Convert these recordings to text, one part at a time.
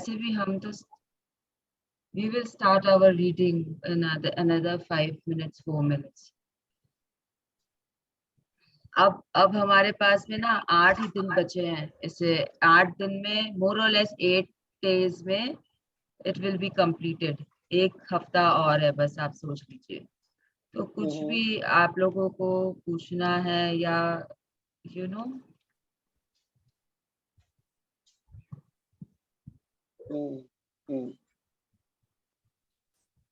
वैसे भी हम तो we will start our reading in another 5 minutes 4 minutes. अब हमारे पास में ना 8 ही दिन बचे हैं. इसे 8 दिन में more or less 8 days में it will be completed. 1 हफ्ता और है बस, आप सोच लीजिए. तो कुछ भी आप लोगों को पूछना है या you know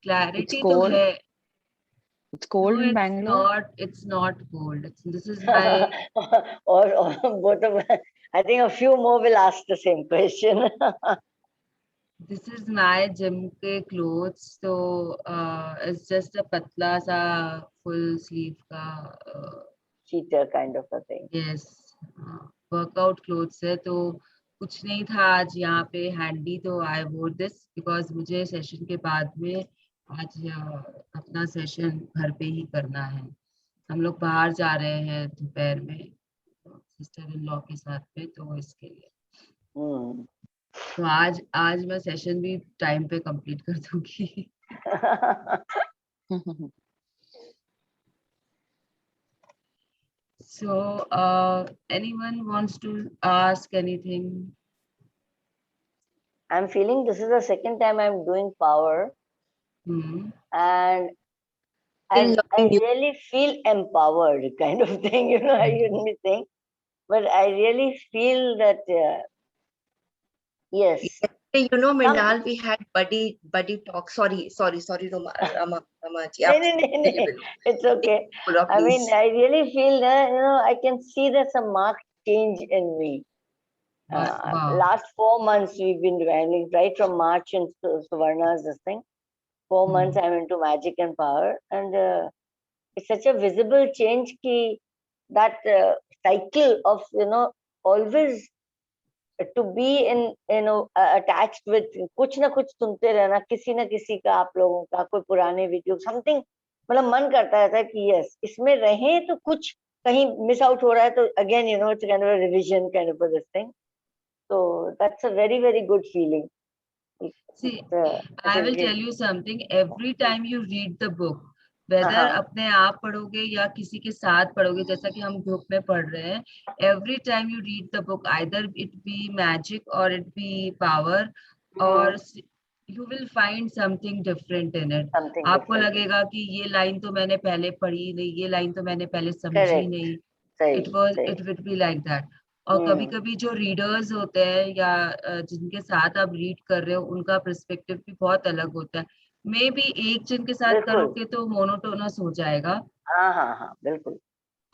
clarity तो है. It's cold No, in Bangalore. it's not cold. This is my or both of I think a few more will ask the same question. this is my gym ke clothes. So it's just a patla sa full sleeve ka cheater kind of a thing. Yes, workout clothes है. तो कुछ नहीं था आज यहाँ पे handy, तो I wore this because मुझे सेशन के बाद में आज अपना सेशन घर पे ही करना है. हम लोग बाहर जा रहे हैं दोपहर में सिस्टर इन लॉ के साथ में, तो इसके लिए तो आज मैं सेशन भी टाइम पे कंप्लीट कर दूंगी. So anyone wants to ask anything? I'm feeling this is the second time I'm doing power, and I really feel empowered, kind of thing. You know, I shouldn't be saying, but I really feel that yes. You know, Mrinal, we had buddy talk. Sorry, Rama. It's okay. I mean, I really feel that, you know, I can see there's a marked change in me. Wow. Last 4 months we've been running right from March and Suvarna's this thing. 4 months I'm into magic and power, and it's such a visible change ki that cycle of, you know, always to be in, you know, attached with कुछ ना कुछ सुनते रहना, किसी ना किसी का, आप लोगों का कोई पुराने वीडियो समथिंग, मतलब मन करता रहता है कि यस इसमें रहें, तो कुछ कहीं मिस आउट हो रहा है तो again, you know, it's kind of a revision kind of a this thing. So that's a very, very good feeling. See, I will tell you something. Every time you read the book, whether अपने आप पढ़ोगे या किसी के साथ पढ़ोगे, जैसा कि हम ग्रुप में पढ़ रहे हैं, every time you read the book, either it be magic or it be power, or you will find something different in it. आपको लगेगा कि ये लाइन तो मैंने पहले पढ़ी नहीं, ये लाइन तो मैंने पहले समझी नहीं. It would be like that. और कभी कभी जो रीडर्स होते हैं या जिनके साथ आप रीड कर रहे हो, उनका पर्सपेक्टिव भी बहुत अलग होता है. मे बी एक जन के साथ करोगे तो मोनोटोनस हो जाएगा. हाँ बिल्कुल.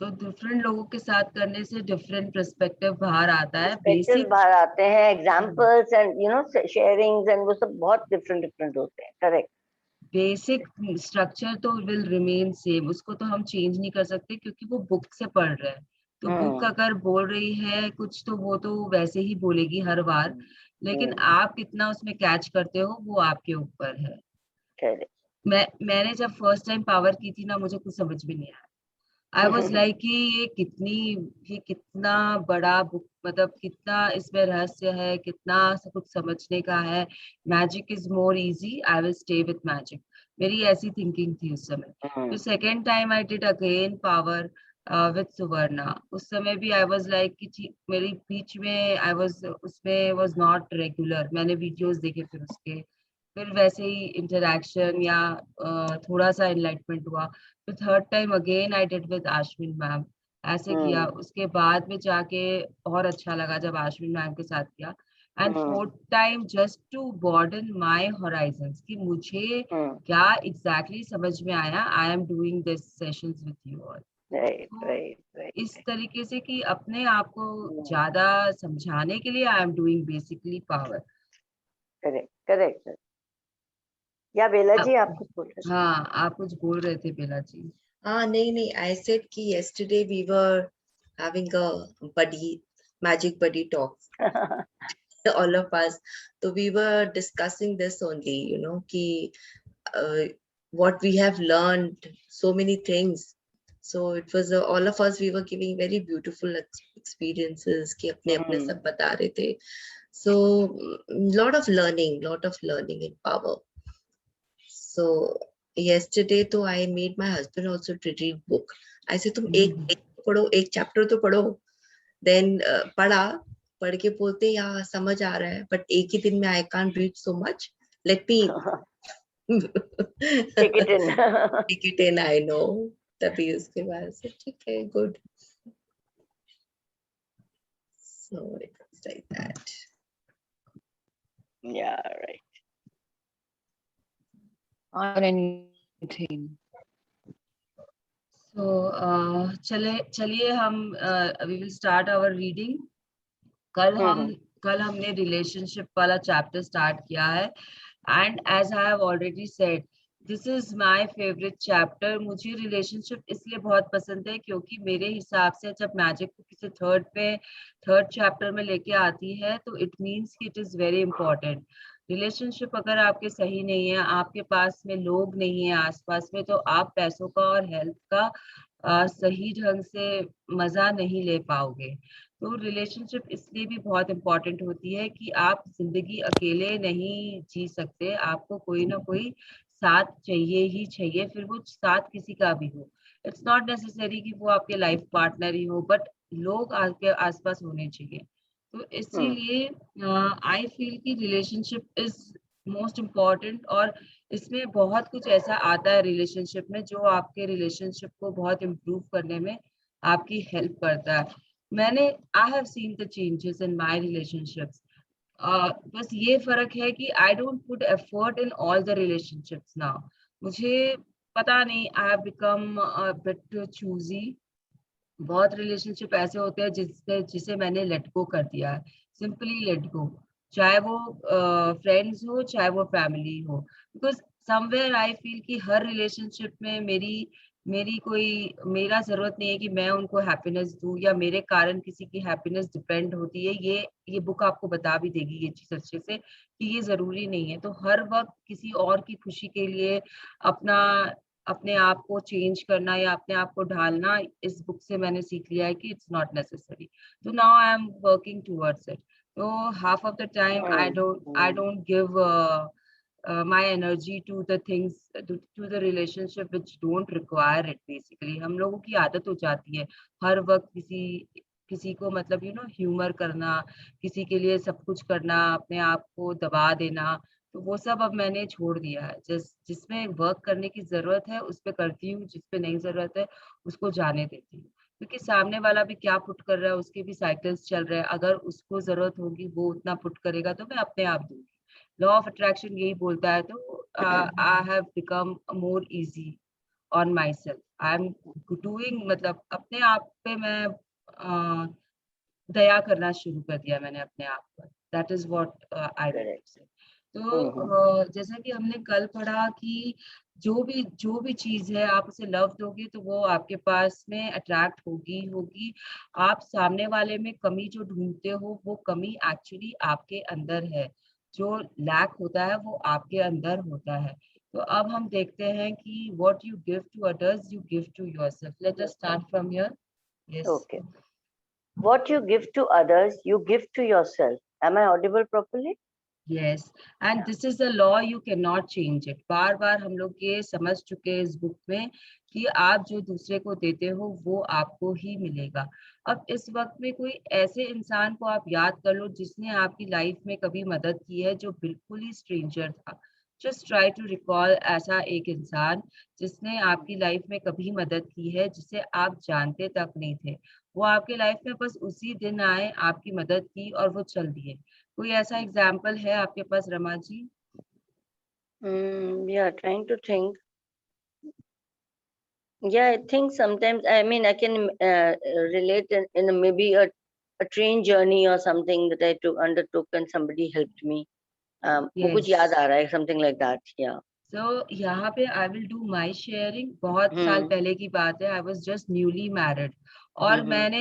तो डिफरेंट लोगों के साथ करने से डिफरेंट पर्सपेक्टिव बाहर आता है. बेसिक बाहर आते हैं, examples and you know sharings and वो सब बहुत डिफरेंट होते हैं. करेक्ट. बेसिक स्ट्रक्चर तो विल रिमेन सेम, उसको तो हम चेंज नहीं कर सकते क्योंकि वो बुक से पढ़ रहे हैं. तो बुक अगर बोल रही है कुछ तो वो तो वैसे ही बोलेगी हर बार, लेकिन आप कितना उसमें कैच करते हो वो आपके ऊपर है. मैंने जब फर्स्ट टाइम पावर की थी ना, मुझे कुछ समझ में नहीं आया. आई वॉज लाइक कि ये कितना बड़ा बुक, मतलब कितना इसमें रहस्य है, कितना सब कुछ समझने का है. Magic is more easy, I will stay with magic. मेरी ऐसी थिंकिंग थी उस समय. तो second time I did again power with Suvarna. उस समय भी आई वॉज लाइक कि मेरी बीच में आई वॉज उसमें वॉज नॉट रेगुलर. मैंने वीडियोज देखे, फिर वैसे ही इंटरेक्शन या थोड़ा सा एनलाइटमेंट हुआ. तो third time again I did with Ashwin ma'am. ऐसे किया, उसके बाद में जाके और अच्छा लगा जब आश्विन मैम के साथ किया. And fourth time just to broaden my horizons कि मुझे क्या एग्जैक्टली समझ में आया. I am doing this sessions with you all. इस तरीके से कि अपने आप को ज्यादा समझाने के लिए आई am doing basically power. Correct. या बेला जी आप कुछ बोल रहे थे? हाँ, आप कुछ बोल रहे थे बेला जी. नहीं, I said कि yesterday we were having a magic buddy talk. All of us. So we were discussing this only, you know, कि what we have learned, so many things. So it was all of us, we were giving very beautiful experiences कि अपने सब बता रहे थे. So lot of learning in power. So yesterday तो I made my husband also to read book. I said तुम एक पढ़ो, एक chapter तो पढ़ो. Then पढ़ के बोलते यार समझ आ रहा है, but एक ही दिन में I can't read so much. Let me Take it in. take it in. I know. तभी उसके बाद से ठीक है, good. So it was like that. Yeah, right. Or anything. So चलिए हम we will start our reading. कल हमने रिलेशनशिप वाला चैप्टर स्टार्ट किया है, and as I have already said this is my favourite chapter. मुझे रिलेशनशिप इसलिए बहुत पसंद है क्योंकि मेरे हिसाब से जब मैजिक को किसी थर्ड चैप्टर में लेके आती है तो इट मीन्स कि it is very important. Relationship अगर आपके सही नहीं है, आपके पास में लोग नहीं है आसपास में, तो आप पैसों का और हेल्थ का सही ढंग से मजा नहीं ले पाओगे. तो रिलेशनशिप इसलिए भी बहुत इम्पोर्टेंट होती है कि आप जिंदगी अकेले नहीं जी सकते, आपको कोई ना कोई साथ चाहिए ही चाहिए, फिर वो साथ किसी का भी हो. इट्स नॉट नेसेसरी कि वो आपके लाइफ पार्टनर ही हो, बट लोग आपके आसपास होने चाहिए. तो इसीलिए आई फील कि रिलेशनशिप इज मोस्ट इम्पॉर्टेंट, और इसमें बहुत कुछ ऐसा आता है रिलेशनशिप में जो आपके रिलेशनशिप को बहुत इम्प्रूव करने में आपकी हेल्प करता है. I have seen the changes in my relationships. बस ये फर्क है कि I don't put effort in all the relationships now. मुझे पता नहीं, I have become a bit choosy. बहुत रिलेशनशिप ऐसे होते हैं जिसे मैंने लेट गो कर दिया है, सिंपली लेट गो, चाहे वो फ्रेंड्स हो चाहे वो फैमिली हो. बिकॉज समवेयर आई फील कि हर रिलेशनशिप में मेरा जरूरत नहीं है कि मैं उनको हैप्पीनेस दूं या मेरे कारण किसी की हैप्पीनेस डिपेंड होती है. ये बुक आपको बता भी देगी ये चीज अच्छे से कि ये जरूरी नहीं है. तो हर वक्त किसी और की खुशी के लिए अपने आप को चेंज करना या अपने आप को ढालना, इस बुक से मैंने सीख लिया है कि इट्स नॉट नेसेसरी. तो now I am working towards it. तो half of the time I don't give my energy to the things, to the relationship which don't require it. Basically हम लोगों की आदत हो जाती है हर वक्त किसी को मतलब ह्यूमर करना, किसी के लिए सब कुछ करना, अपने आप को दबा देना. तो वो सब अब मैंने छोड़ दिया है. जिसमें वर्क करने की जरूरत है उस पे करती हूँ, जिस पे नहीं जरूरत है उसको जाने देती हूँ, क्योंकि सामने वाला भी क्या पुट कर रहा है, उसके भी साइकिल्स चल रहे हैं. अगर उसको जरूरत होगी वो उतना पुट करेगा तो मैं अपने आप दूंगी. लॉ ऑफ अट्रैक्शन यही बोलता है. तो I have become more easy on my self. I am doing, मतलब अपने आप पे मैं दया करना शुरू कर दिया मैंने अपने आप पर. That is what I would say. तो जैसा कि हमने कल पढ़ा कि जो भी चीज है आप उसे लव दोगे तो वो आपके पास में अट्रैक्ट होगी. आप सामने वाले में कमी जो ढूंढते हो वो कमी एक्चुअली आपके अंदर है. जो लैक होता है वो आपके अंदर होता है. तो अब हम देखते हैं कि what you give to others you give to yourself. Let us start from here. Yes. Okay. What you give to others, you give to yourself. Am I audible properly? Yes, and this is a law, you cannot change it. बार बार हम लोग ये समझ चुके हैं इस book में कि आप जो दूसरे को देते हो वो आपको ही मिलेगा. अब इस वक्त में कोई ऐसे इंसान को आप याद कर लो जिसने आपकी लाइफ में कभी मदद की है, जो बिल्कुल ही स्ट्रेंजर था. जस्ट ट्राई टू रिकॉल ऐसा एक इंसान जिसने आपकी लाइफ में कभी मदद की है, जिसे आप जानते तक नहीं थे. वो आपके लाइफ में बस उसी दिन आए, आपकी मदद की और वो चल दिए. कोई ऐसा एग्जाम्पल है आपके पास Rama ji? Yeah, trying to think. Yeah, I think sometimes, I mean, I can relate in maybe a train journey or something that I undertook and somebody helped me. वो कुछ याद आ रहा है, something like that. Yeah. So यहाँ पे I will do my sharing. बहुत साल पहले की बात है. I was just newly married. और मैंने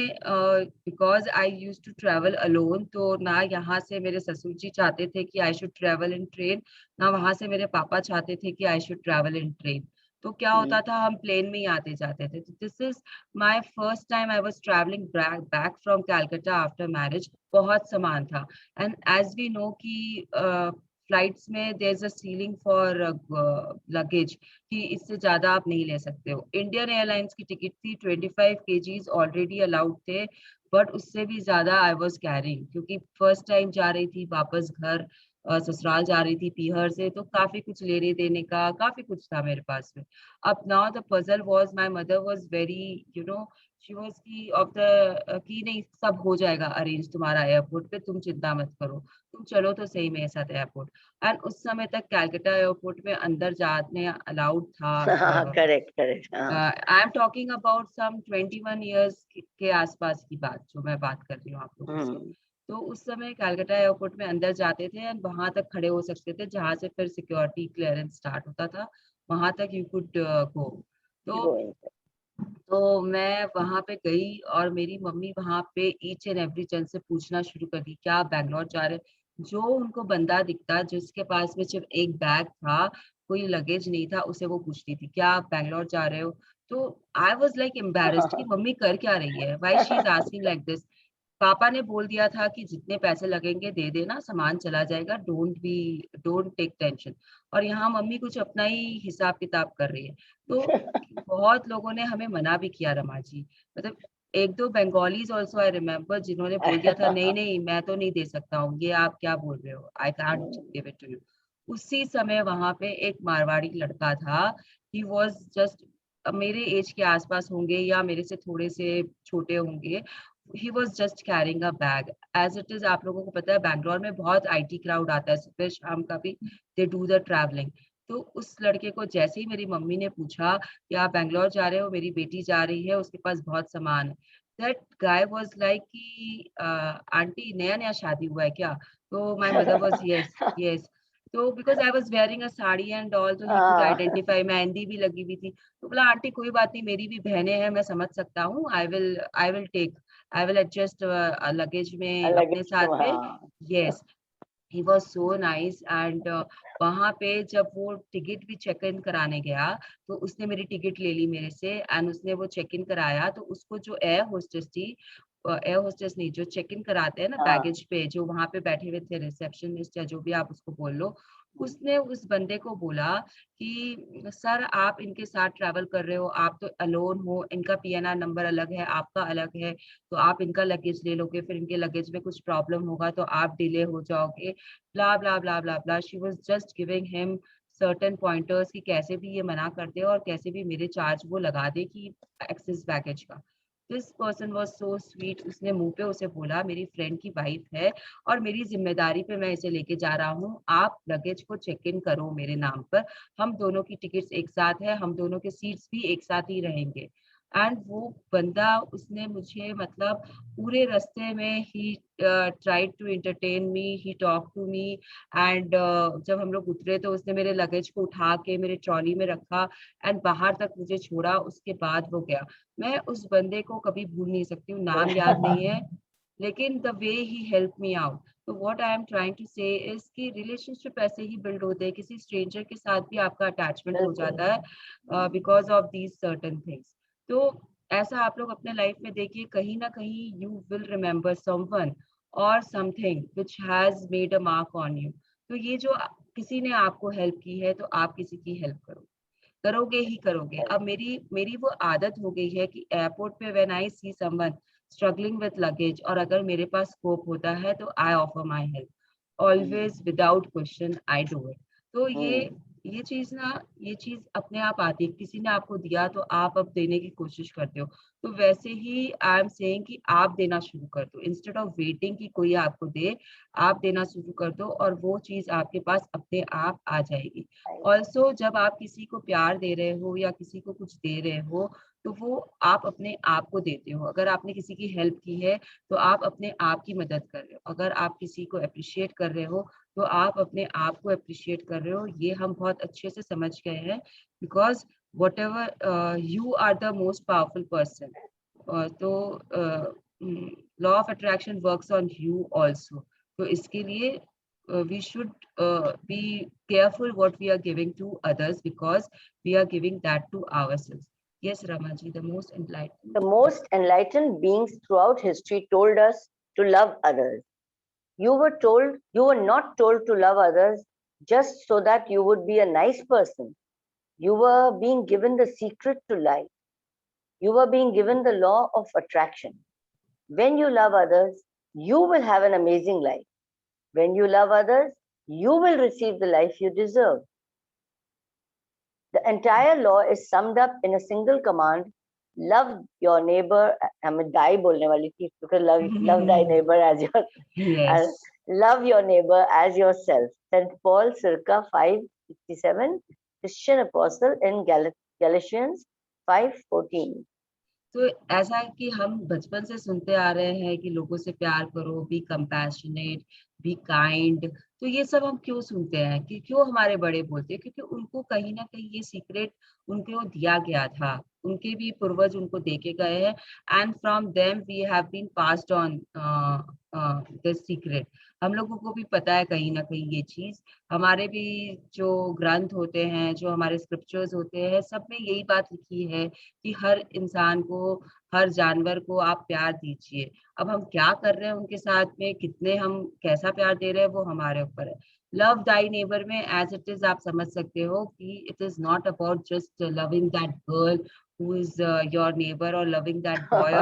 because I used to travel alone, तो ना यहाँ से मेरे ससुर जी चाहते थे कि I should travel in train, ना वहाँ से मेरे पापा चाहते थे कि I should travel in train. तो क्या होता था, हम प्लेन में ही आते जाते थे। This is my first time I was travelling back from Calcutta after marriage. बहुत सामान था, एंड एज वी नो कि फ्लाइट्स में there is a ceiling for luggage, कि इससे ज्यादा आप नहीं ले सकते हो। इंडियन एयरलाइंस की टिकट थी 25 kgs ऑलरेडी अलाउड थे, बट उससे भी ज्यादा आई वाज कैरिंग, क्योंकि फर्स्ट टाइम जा रही थी वापस घर, ससुराल जा रही थी पीहर से, तो काफी कुछ लेने देने का काफी कुछ था मेरे पास में। अब now the puzzle was, my mother was very she was की ऑफ द कि नहीं सब हो जाएगा अरेंज तुम्हारा एयरपोर्ट पे, तुम चिंता मत करो, तुम चलो तो सही मेरे साथ एयरपोर्ट। एंड उस समय तक कैलकाटा एयरपोर्ट में अंदर जाने अलाउड था। Correct correct. I am talking about some 21 years के आसपास की बात, जो मैं बात कर रही हूँ आप लोगों से। तो उस समय कैलकाटा एयरपोर्ट में अंदर जाते थे एंड वहां तक खड़े हो सकते थे, जहां से फिर सिक्योरिटी क्लियरेंस स्टार्ट होता था, वहां तक यू कुड गो। तो मैं वहां पे गई और मेरी मम्मी वहां पे ईच एंड एवरी जन से पूछना शुरू कर दी, क्या आप बैंगलोर जा रहे? जो उनको बंदा दिखता जिसके पास में सिर्फ एक बैग था, कोई लगेज नहीं था, उसे वो पूछती थी, क्या आप बैंगलोर जा रहे हो? तो आई वाज लाइक एम्बैरेस्ड कि मम्मी कर क्या रही है, why she is asking like this. पापा ने बोल दिया था कि जितने पैसे लगेंगे दे देना, सामान चला जाएगा, डोंट टेक टेंशन। और यहाँ मम्मी कुछ अपना ही हिसाब किताब कर रही है। तो बहुत लोगों ने हमें मना भी किया रमा जी, मतलब एक दो बंगालीज ऑल्सो आई रिमेम्बर, जिन्होंने बोल दिया था नहीं नहीं मैं तो नहीं दे सकता हूँ, ये आप क्या बोल रहे हो, I can't give it to you. उसी समय वहां पे एक मारवाड़ी लड़का था, ही वाज जस्ट मेरे एज के आसपास होंगे या मेरे से थोड़े से छोटे होंगे। he was just carrying a bag as it is। आप लोगों को पता है बैंगलोर में बहुत आईटी क्राउड आता है सुबह शाम का भी, दे डू द ट्रैवलिंग। तो उस लड़के को जैसे ही मेरी मम्मी ने पूछा कि आप बैंगलोर जा रहे हो, मेरी बेटी जा रही है, उसके पास बहुत सामान है, दैट गाय वाज लाइक कि आंटी नया नया शादी हुआ है क्या? तो my mother was yes yes. तो because I was wearing a sari and all, तो ही कुड आइडेंटिफाई, मेहंदी भी लगी हुई थी। तो बोला आंटी कोई बात नहीं, मेरी भी बहनें हैं, मैं समझ सकता हूँ, I will take, I will adjust luggage में अपने साथ में। Yes, he was so nice. And वहां पे जब वो टिकट भी चेक इन कराने गया, तो उसने मेरी टिकट ले ली मेरे से एंड उसने वो चेक इन कराया। तो उसको जो एयर होस्टेस थी, एयर होस्टेस नहीं, जो चेक इन कराते हैं ना बैगेज पे, जो वहां पे बैठे हुए थे रिसेप्शनिस्ट या जो भी आप उसको बोल लो, उसने उस बंदे को बोला कि सर आप इनके साथ ट्रैवल कर रहे हो, आप तो अलोन हो, इनका पीएनआर नंबर अलग है, आपका अलग है, तो आप इनका लगेज ले लोगे, फिर इनके लगेज में कुछ प्रॉब्लम होगा तो आप डिले हो जाओगे, blah blah blah blah blah. She was just giving him certain pointers कि कैसे भी ये मना कर दे और कैसे भी मेरे चार्ज वो लगा दे कि एक्सेस बैगेज का। This person was so sweet, उसने मुंह पे उसे बोला मेरी फ्रेंड की वाइफ है और मेरी जिम्मेदारी पे मैं इसे लेके जा रहा हूँ, आप लगेज को चेक इन करो मेरे नाम पर, हम दोनों की टिकट्स एक साथ है, हम दोनों के सीट्स भी एक साथ ही रहेंगे। एंड वो बंदा, उसने मुझे मतलब पूरे रास्ते में he tried to entertain me, he talk to me. And जब हम लोग उतरे तो उसने मेरे लगेज को उठा के मेरे ट्रॉली में रखा एंड बाहर तक मुझे छोड़ा, उसके बाद वो गया। मैं उस बंदे को कभी भूल नहीं सकती हूँ, नाम याद नहीं है, लेकिन the way he help me out. तो what I am trying to say is कि रिलेशनशिप ऐसे ही बिल्ड होते हैं, किसी स्ट्रेंजर के साथ भी आपका अटैचमेंट हो जाता है because of these certain things. तो ऐसा आप लोग अपने लाइफ में देखिए, कहीं ना कहीं यू विल रिमेम्बर समवन और something which has made a mark on you. तो ये जो किसी ने आपको हेल्प की है, तो आप किसी की हेल्प करोगे ही करोगे। अब मेरी मेरी वो आदत हो गई है कि एयरपोर्ट पे when I see someone struggling with luggage, और अगर मेरे पास स्कोप होता है तो I offer my help always without question, I do it. तो ये चीज ना, ये चीज अपने आप आती है, किसी ने आपको दिया तो आप अब देने की कोशिश करते हो। तो वैसे ही आई एम सेइंग कि आप देना शुरू कर दो, इंस्टेड ऑफ वेटिंग कि कोई आपको दे, आप देना शुरू कर दो और वो चीज आपके पास अपने आप आ जाएगी। ऑल्सो जब आप किसी को प्यार दे रहे हो या किसी को कुछ दे रहे हो, तो वो आप अपने आप को देते हो। अगर आपने किसी की हेल्प की है तो आप अपने आप की मदद कर रहे हो, अगर आप किसी को अप्रिशिएट कर रहे हो तो आप अपने आप को अप्रिशिएट कर रहे हो। ये हम बहुत अच्छे से समझ गए हैं, because whatever you are the most powerful person. तो law of attraction works on you also. तो इसके लिए we should be careful what we are giving to others, because we are giving that to ourselves. Yes, Ramaji, the most enlightened. The most enlightened beings throughout history told us to love others. You were not told to love others just so that you would be a nice person. You were being given the secret to life. You were being given the law of attraction. When you love others, you will have an amazing life. When you love others, you will receive the life you deserve. The entire law is summed up in a single command: love your neighbor. मैं दाई बोलने वाली थी because love thy neighbor as your Yes. love your neighbor as yourself. St. Paul, circa 567, Christian apostle in Galatians 5:14. तो ऐसा है कि हम बचपन से सुनते आ रहे हैं कि लोगों से प्यार करो, बी कंपैशनेट, बी काइंड। तो ये सब हम क्यों सुनते हैं, कि क्यों हमारे बड़े बोलते हैं? क्योंकि उनको कहीं ना कहीं ये सीक्रेट उनको दिया गया था, उनके भी पूर्वज उनको देके गए हैं, and from them we have been passed on this secret. हम लोगों को भी पता है कहीं ना कहीं ये चीज। हमारे भी जो ग्रंथ होते हैं, जो हमारे स्क्रिप्चर्स होते हैं, सब में यही बात लिखी है कि हर इंसान को, हर जानवर को आप प्यार दीजिए। अब हम क्या कर रहे हैं उनके साथ में, कितने हम कैसा प्यार दे रहे हैं, वो हमारे ऊपर है। लव दाई नेबर में एज इट इज आप समझ सकते हो कि it is not about just loving that girl who is your neighbour, और लविंग दैट बॉय,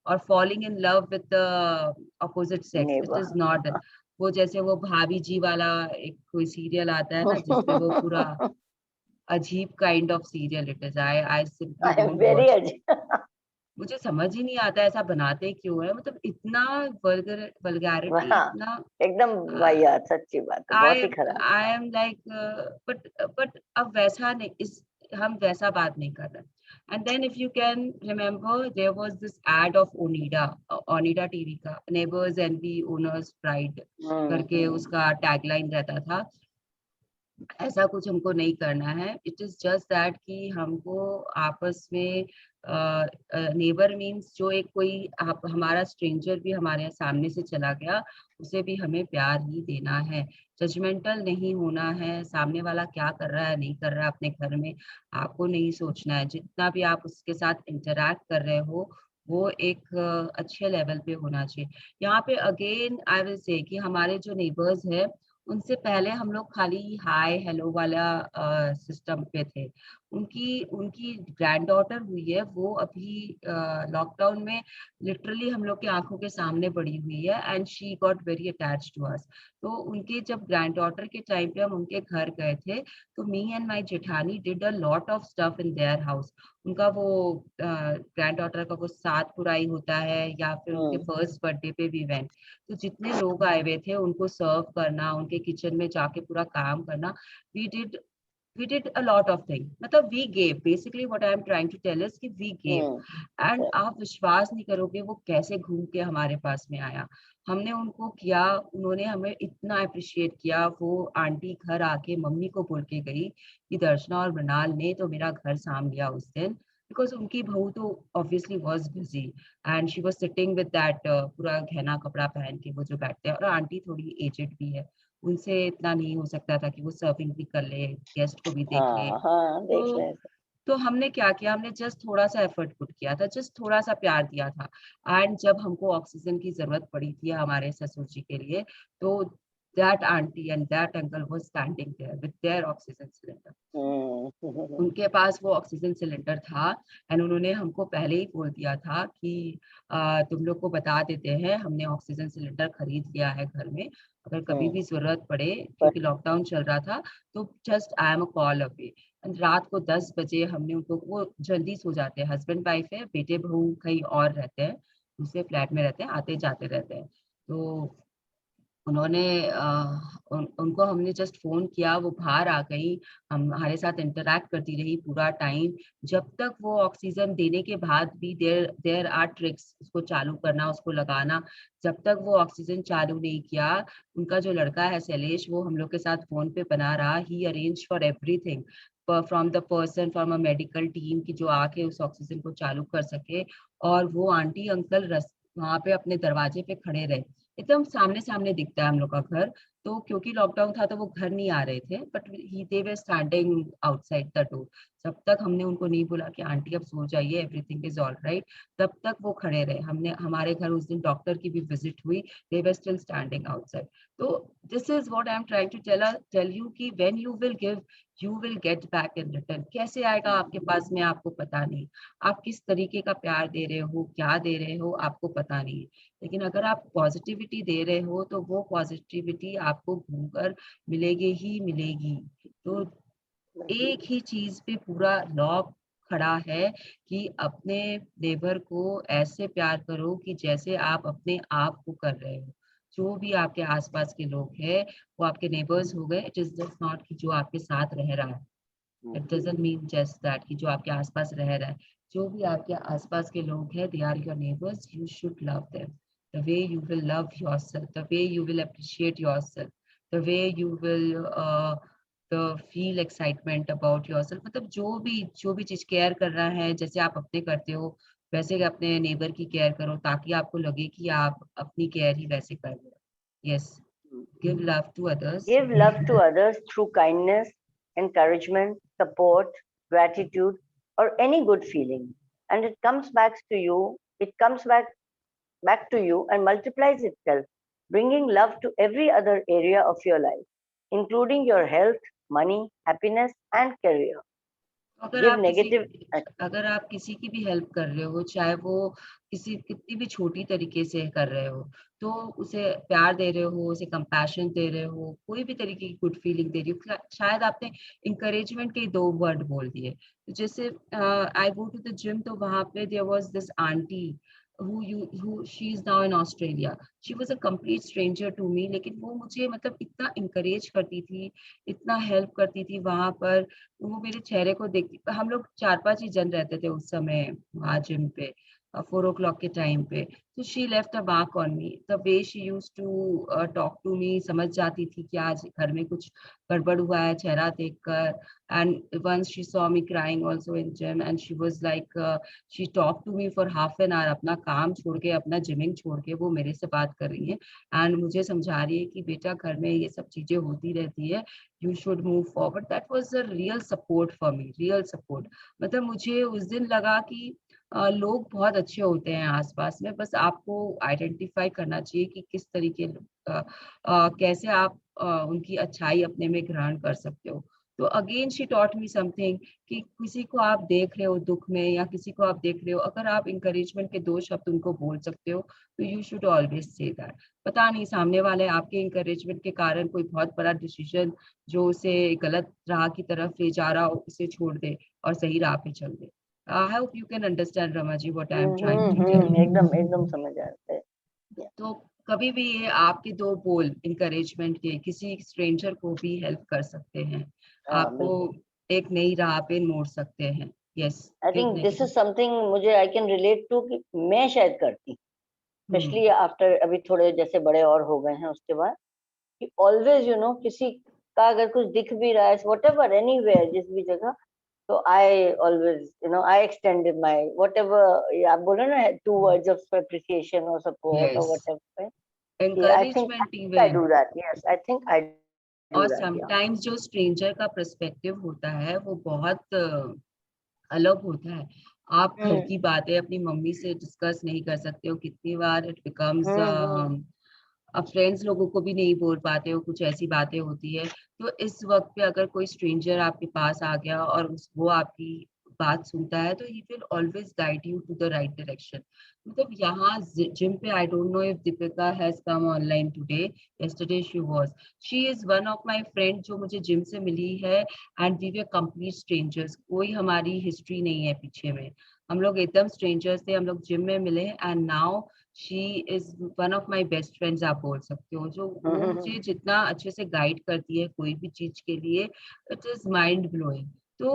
और falling in love with the opposite sex. It is not वो जैसे वो भाभी जी वाला एक कोई सीरियल आता है ना, जिसपे वो पूरा अजीब kind of serial it is. I simply don't watch. मुझे समझ ही नहीं आता ऐसा बनाते क्यों है, मतलब इतना वल्गैरिटी, इतना एकदम वाहियात, सच्ची बात है, बहुत ही खराब। आई एम लाइक बट अब वैसा नहीं, इस हम वैसा बात नहीं कर रहे। And then if you can remember, there was this ad of Onida TV का, नेबर्स एनवी ओनर्स प्राइड करके उसका टैगलाइन रहता था। ऐसा कुछ हमको नहीं करना है। इट इज जस्ट दैट कि हमको आपस में नेबर मीन्स जो एक कोई हमारा स्ट्रेंजर भी हमारे सामने से चला गया, उसे भी हमें प्यार ही देना है। जजमेंटल नहीं होना है, सामने वाला क्या कर रहा है नहीं कर रहा है अपने घर में आपको नहीं सोचना है। जितना भी आप उसके साथ इंटरैक्ट कर रहे हो, वो एक अच्छे लेवल पे होना चाहिए। यहाँ पे अगेन आई विल से कि हमारे जो नेबर्स है, उनसे पहले हम लोग खाली हाय हेलो वाला सिस्टम पे थे। उनकी ग्रैंड डॉटर हुई है, वो अभी लॉकडाउन में लिटरली हम लोग की आंखों के सामने पड़ी हुई है, and she got very attached to us. तो उनके जब ग्रैंड डॉटर के टाइम पे हम उनके घर गए थे, तो मी एंड माय जेठानी did a lot of stuff in their house. उनका वो ग्रैंड डॉटर का वो सात पुराई होता है, या फिर उनके फर्स्ट बर्थडे पे भी वेंट। तो जितने लोग आए हुए थे उनको सर्व करना, उनके किचन में जाके पूरा काम करना, we did a lot of things। मतलब we gave, basically what I am trying to tell is कि we gave। and आप विश्वास नहीं करोगे वो कैसे घूम के हमारे पास में आया। हमने उनको किया, उन्होंने हमें इतना अप्रिशिएट किया। वो आंटी घर आके मम्मी को बोल के गई कि दर्शना और मृणाल ने तो मेरा घर साम लिया उस दिन, बिकॉज उनकी बहू तो obviously was busy and she was sitting with that पूरा गहना कपड़ा पहन के वो जो बैठते हैं। और आंटी थोड़ी एजेड भी है, उनसे इतना नहीं हो सकता था कि वो सर्विंग भी कर ले, गेस्ट को भी देख ले। तो हमने क्या किया, हमने जस्ट थोड़ा सा एफर्ट पुट किया था, जस्ट थोड़ा सा प्यार दिया था। एंड जब हमको ऑक्सीजन की जरूरत पड़ी थी हमारे ससुर जी के लिए, तो that auntie and that uncle was standing there with their oxygen cylinder। उनके पास वो ऑक्सीजन सिलेंडर था, एंड उन्होंने हमको पहले ही बोल दिया था कि तुम लोग को बता देते हैं, हमने ऑक्सीजन सिलेंडर खरीद लिया है घर में, अगर कभी भी जरूरत पड़े, क्योंकि लॉकडाउन चल रहा था, तो just I am a call away. रात को 10 बजे हमने उनको, वो जल्दी सो जाते हैं, हस्बैंड वाइफ है, बेटे बहू कहीं और रहते हैं, दूसरे फ्लैट में रहते हैं, आते जाते रहते हैं। तो उन्होंने उनको हमने जस्ट फोन किया, वो बाहर आ गई, हमारे साथ इंटरैक्ट करती रही पूरा टाइम, जब तक वो ऑक्सीजन देने के बाद भी देयर आर ट्रिक्स, उसको चालू करना, उसको लगाना, जब तक वो ऑक्सीजन चालू नहीं किया। उनका जो लड़का है शैलेश, वो हम लोग के साथ फोन पे बना रहा, he arrange for everything from the person, from a medical team की जो आके उस ऑक्सीजन को चालू कर सके। और वो आंटी अंकल वहां पे अपने दरवाजे पे खड़े रहे, एकदम सामने सामने दिखता है हम लोग का घर। तो क्योंकि लॉकडाउन था तो वो घर नहीं आ रहे थे, but they were standing outside the door. जब तक हमने उनको नहीं बोला कि आंटी अब सो जाइए, एवरीथिंग इज ऑल राइट, तब तक वो खड़े रहे। हमारे घर उस दिन डॉक्टर की भी विजिट हुई, they were still standing outside. तो this is what I am trying to tell you कि when you will give, you will get back in return. कैसे आएगा आपके पास में आपको पता नहीं, आप किस तरीके का प्यार दे रहे हो, क्या दे रहे हो आपको पता नहीं है। लेकिन अगर आप पॉजिटिविटी दे रहे हो तो वो पॉजिटिविटी आपको घूमकर मिलेगी ही मिलेगी। तो एक ही चीज पे पूरा लॉ खड़ा है कि अपने नेबर को ऐसे प्यार करो कि जैसे आप अपने आप को कर रहे हो। जो भी आपके आसपास के लोग हैं वो आपके नेबर्स हो गए। इट इज जस्ट नॉट कि जो आपके साथ रह रहा है, it doesn't mean just that कि जो आपके आसपास रह रहा है। जो भी आपके आसपास के लोग हैं, they are your neighbours, you should love them the way you will love yourself, the way you will appreciate yourself, the way you will the feel excitement about yourself। मतलब जो भी चीज केयर कर रहा है, जैसे आप अपने करते हो वैसे अपने नेबर की केयर करो, ताकि आपको लगे कि आप अपनी केयर ही वैसे कर रहे हो। Yes, give love to others। Give love to others through kindness, encouragement, support, gratitude, or any good feeling. And it comes back to you, it comes back to you and multiplies itself, bringing love to every other area of your life, including your health, money, happiness, and career. अगर Give आप negative. अगर आप किसी की भी help कर रहे हो, चाहे वो कितनी भी छोटी तरीके से कर रहे हो, तो उसे प्यार दे रहे हो, उसे कंपैशन दे रहे हो, कोई भी तरीके की गुड फीलिंग दे रही हो। शायद आपने इंकरेजमेंट के 2 वर्ड बोल दिए। तो जैसे I go to the gym, तो वहां पे there was this aunty who she is now in Australia. She was a complete stranger to me, लेकिन वो मुझे मतलब इतना encourage करती थी, इतना हेल्प करती थी वहां पर। वो मेरे चेहरे को देखती, हम लोग 4-5 ही जन रहते थे उस समय वहाँ जिम पे, 4 o'clock के टाइम पे। तो she left a mark on me, the way she used to talk to me. समझ जाती थी कि आज घर में कुछ गड़बड़ हुआ है चेहरा देखकर। And once she saw me crying also in gym and she was like she talked to me for half an hour। अपना काम छोड़ के, अपना जिमिंग छोड़ के वो मेरे से बात कर रही है एंड मुझे समझा रही है कि बेटा घर में ये सब चीजें होती रहती है, you should move forward। That was a real support for me, real support। मतलब मुझे उस दिन लगा कि लोग बहुत अच्छे होते हैं आसपास में, बस आपको आइडेंटिफाई करना चाहिए कि किस तरीके कैसे आप उनकी अच्छाई अपने में ग्रहण कर सकते हो। तो again she taught me something कि किसी को आप देख रहे हो दुख में, या किसी को आप देख रहे हो, अगर आप इंकरेजमेंट के 2 शब्द उनको बोल सकते हो तो you should always say that. पता नहीं सामने वाले आपके इंकरेजमेंट के कारण कोई बहुत बड़ा डिसीजन जो उसे गलत राह की तरफ ले जा रहा हो, उसे छोड़ दे और सही राह पे चल दे। I hope you can understand Rama ji what I am trying to tell. एकदम समझ आते हैं। तो कभी भी ये आपके 2 बोल इंकरेजमेंट के किसी स्ट्रेंजर को भी हेल्प कर सकते हैं, आपको बिल्कुल। एक नई राह पे मोड़ सकते हैं। Yes, I think this is something मुझे आई कैन रिलेट टू कि मैं शायद करती, स्पेशली आफ्टर अभी थोड़े जैसे बड़े और हो गए हैं उसके बाद, कि ऑलवेज किसी का अगर कुछ दिख भी रहा है व्हाटएवर एनीवेयर जिस भी जगह, तो I always I extended my whatever आप बोले ना 2 वर्ड्स ऑफ एप्रिसिएशन और सपोर्ट और yes, whatever. I think encouragement I even. Do that, yes I think I do और दैट, या समटाइम्स जो स्ट्रेंजर का पर्सपेक्टिव होता है वो बहुत अलग होता है। आप घर की बातें अपनी मम्मी से डिस्कस नहीं कर सकते हो, कितनी बार इट बिकम्स हम्म अब फ्रेंड्स लोगों को भी नहीं बोल पाते हो, कुछ ऐसी बातें होती है। तो इस वक्त पे अगर कोई स्ट्रेंजर आपके पास आ गया और वो आपकी बात सुनता है, तो he will always guide you to the right direction. मतलब यहाँ जिम पे I don't know if Deepika has come online today, yesterday she was, she is one of my friend जो मुझे जिम से मिली है and we were complete strangers. कोई हमारी हिस्ट्री नहीं है पीछे में, हम लोग एकदम स्ट्रेंजर्स थे, हम लोग जिम में मिले and now she is one of my best friends आप बोल सकते हो। जो वो मुझे जितना अच्छे से गाइड करती है कोई भी चीज के लिए, इट इज माइंड ब्लोइंग। तो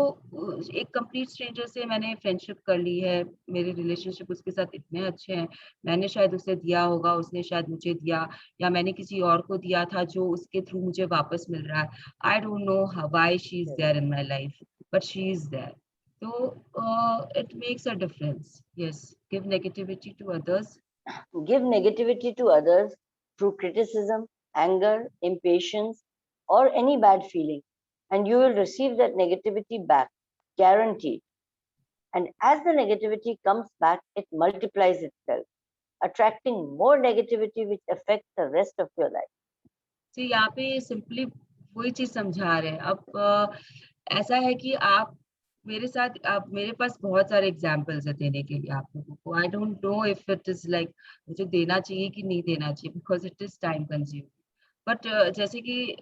एक कंप्लीट स्ट्रेंजर से मैंने फ्रेंडशिप कर ली है, मेरे रिलेशनशिप उसके साथ इतने अच्छे हैं, मैंने शायद उसे दिया होगा, उसने शायद मुझे दिया, या मैंने किसी और को दिया था जो उसके थ्रू मुझे वापस मिल रहा है। I don't know why she is there in my life, but she is there. So it makes a difference. Yes, give negativity to others. give negativity to others through criticism, anger, impatience, or any bad feeling, and you will receive that negativity back, guaranteed. And as the negativity comes back, it multiplies itself, attracting more negativity which affects the rest of your life. तो यहाँ पे simply वही चीज समझा रहे हैं। अब ऐसा है कि आप मेरे साथ, आप मेरे पास बहुत सारे एग्जांपल्स है देने के लिए आप लोगों को। आई don't know if it is like मुझे देना चाहिए कि नहीं देना चाहिए, because it is time consuming. But जैसे कि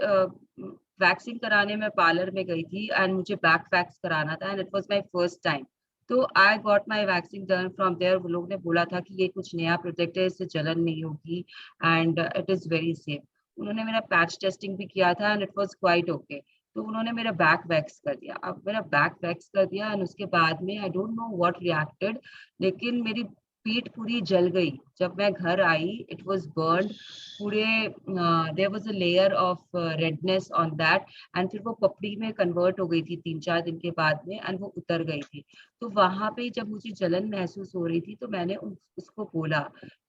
वैक्सिंग कराने में पार्लर में गई थी एंड मुझे बैक वैक्स कराना था and it was my first time. तो I got my waxing done from there. वो लोग ने बोला था कि ये कुछ नया प्रोडक्ट है, इससे जलन नहीं होगी and it is very safe. उन्होंने मेरा पैच टेस्टिंग भी किया था and it was quite okay. तो उन्होंने मेरा बैक वैक्स कर दिया। अब मेरा बैक वैक्स कर दिया एंड उसके बाद में I don't know what reacted, लेकिन मेरी पीठ पूरी जल गई। जब मैं घर आई इट वाज बर्न्ड पूरे, there was a layer of redness on that and फिर वो पपड़ी में कन्वर्ट हो गई थी 3-4 दिन के बाद में एंड वो उतर गई थी। तो वहां पे जब मुझे जलन महसूस हो रही थी तो मैंने उसको बोला,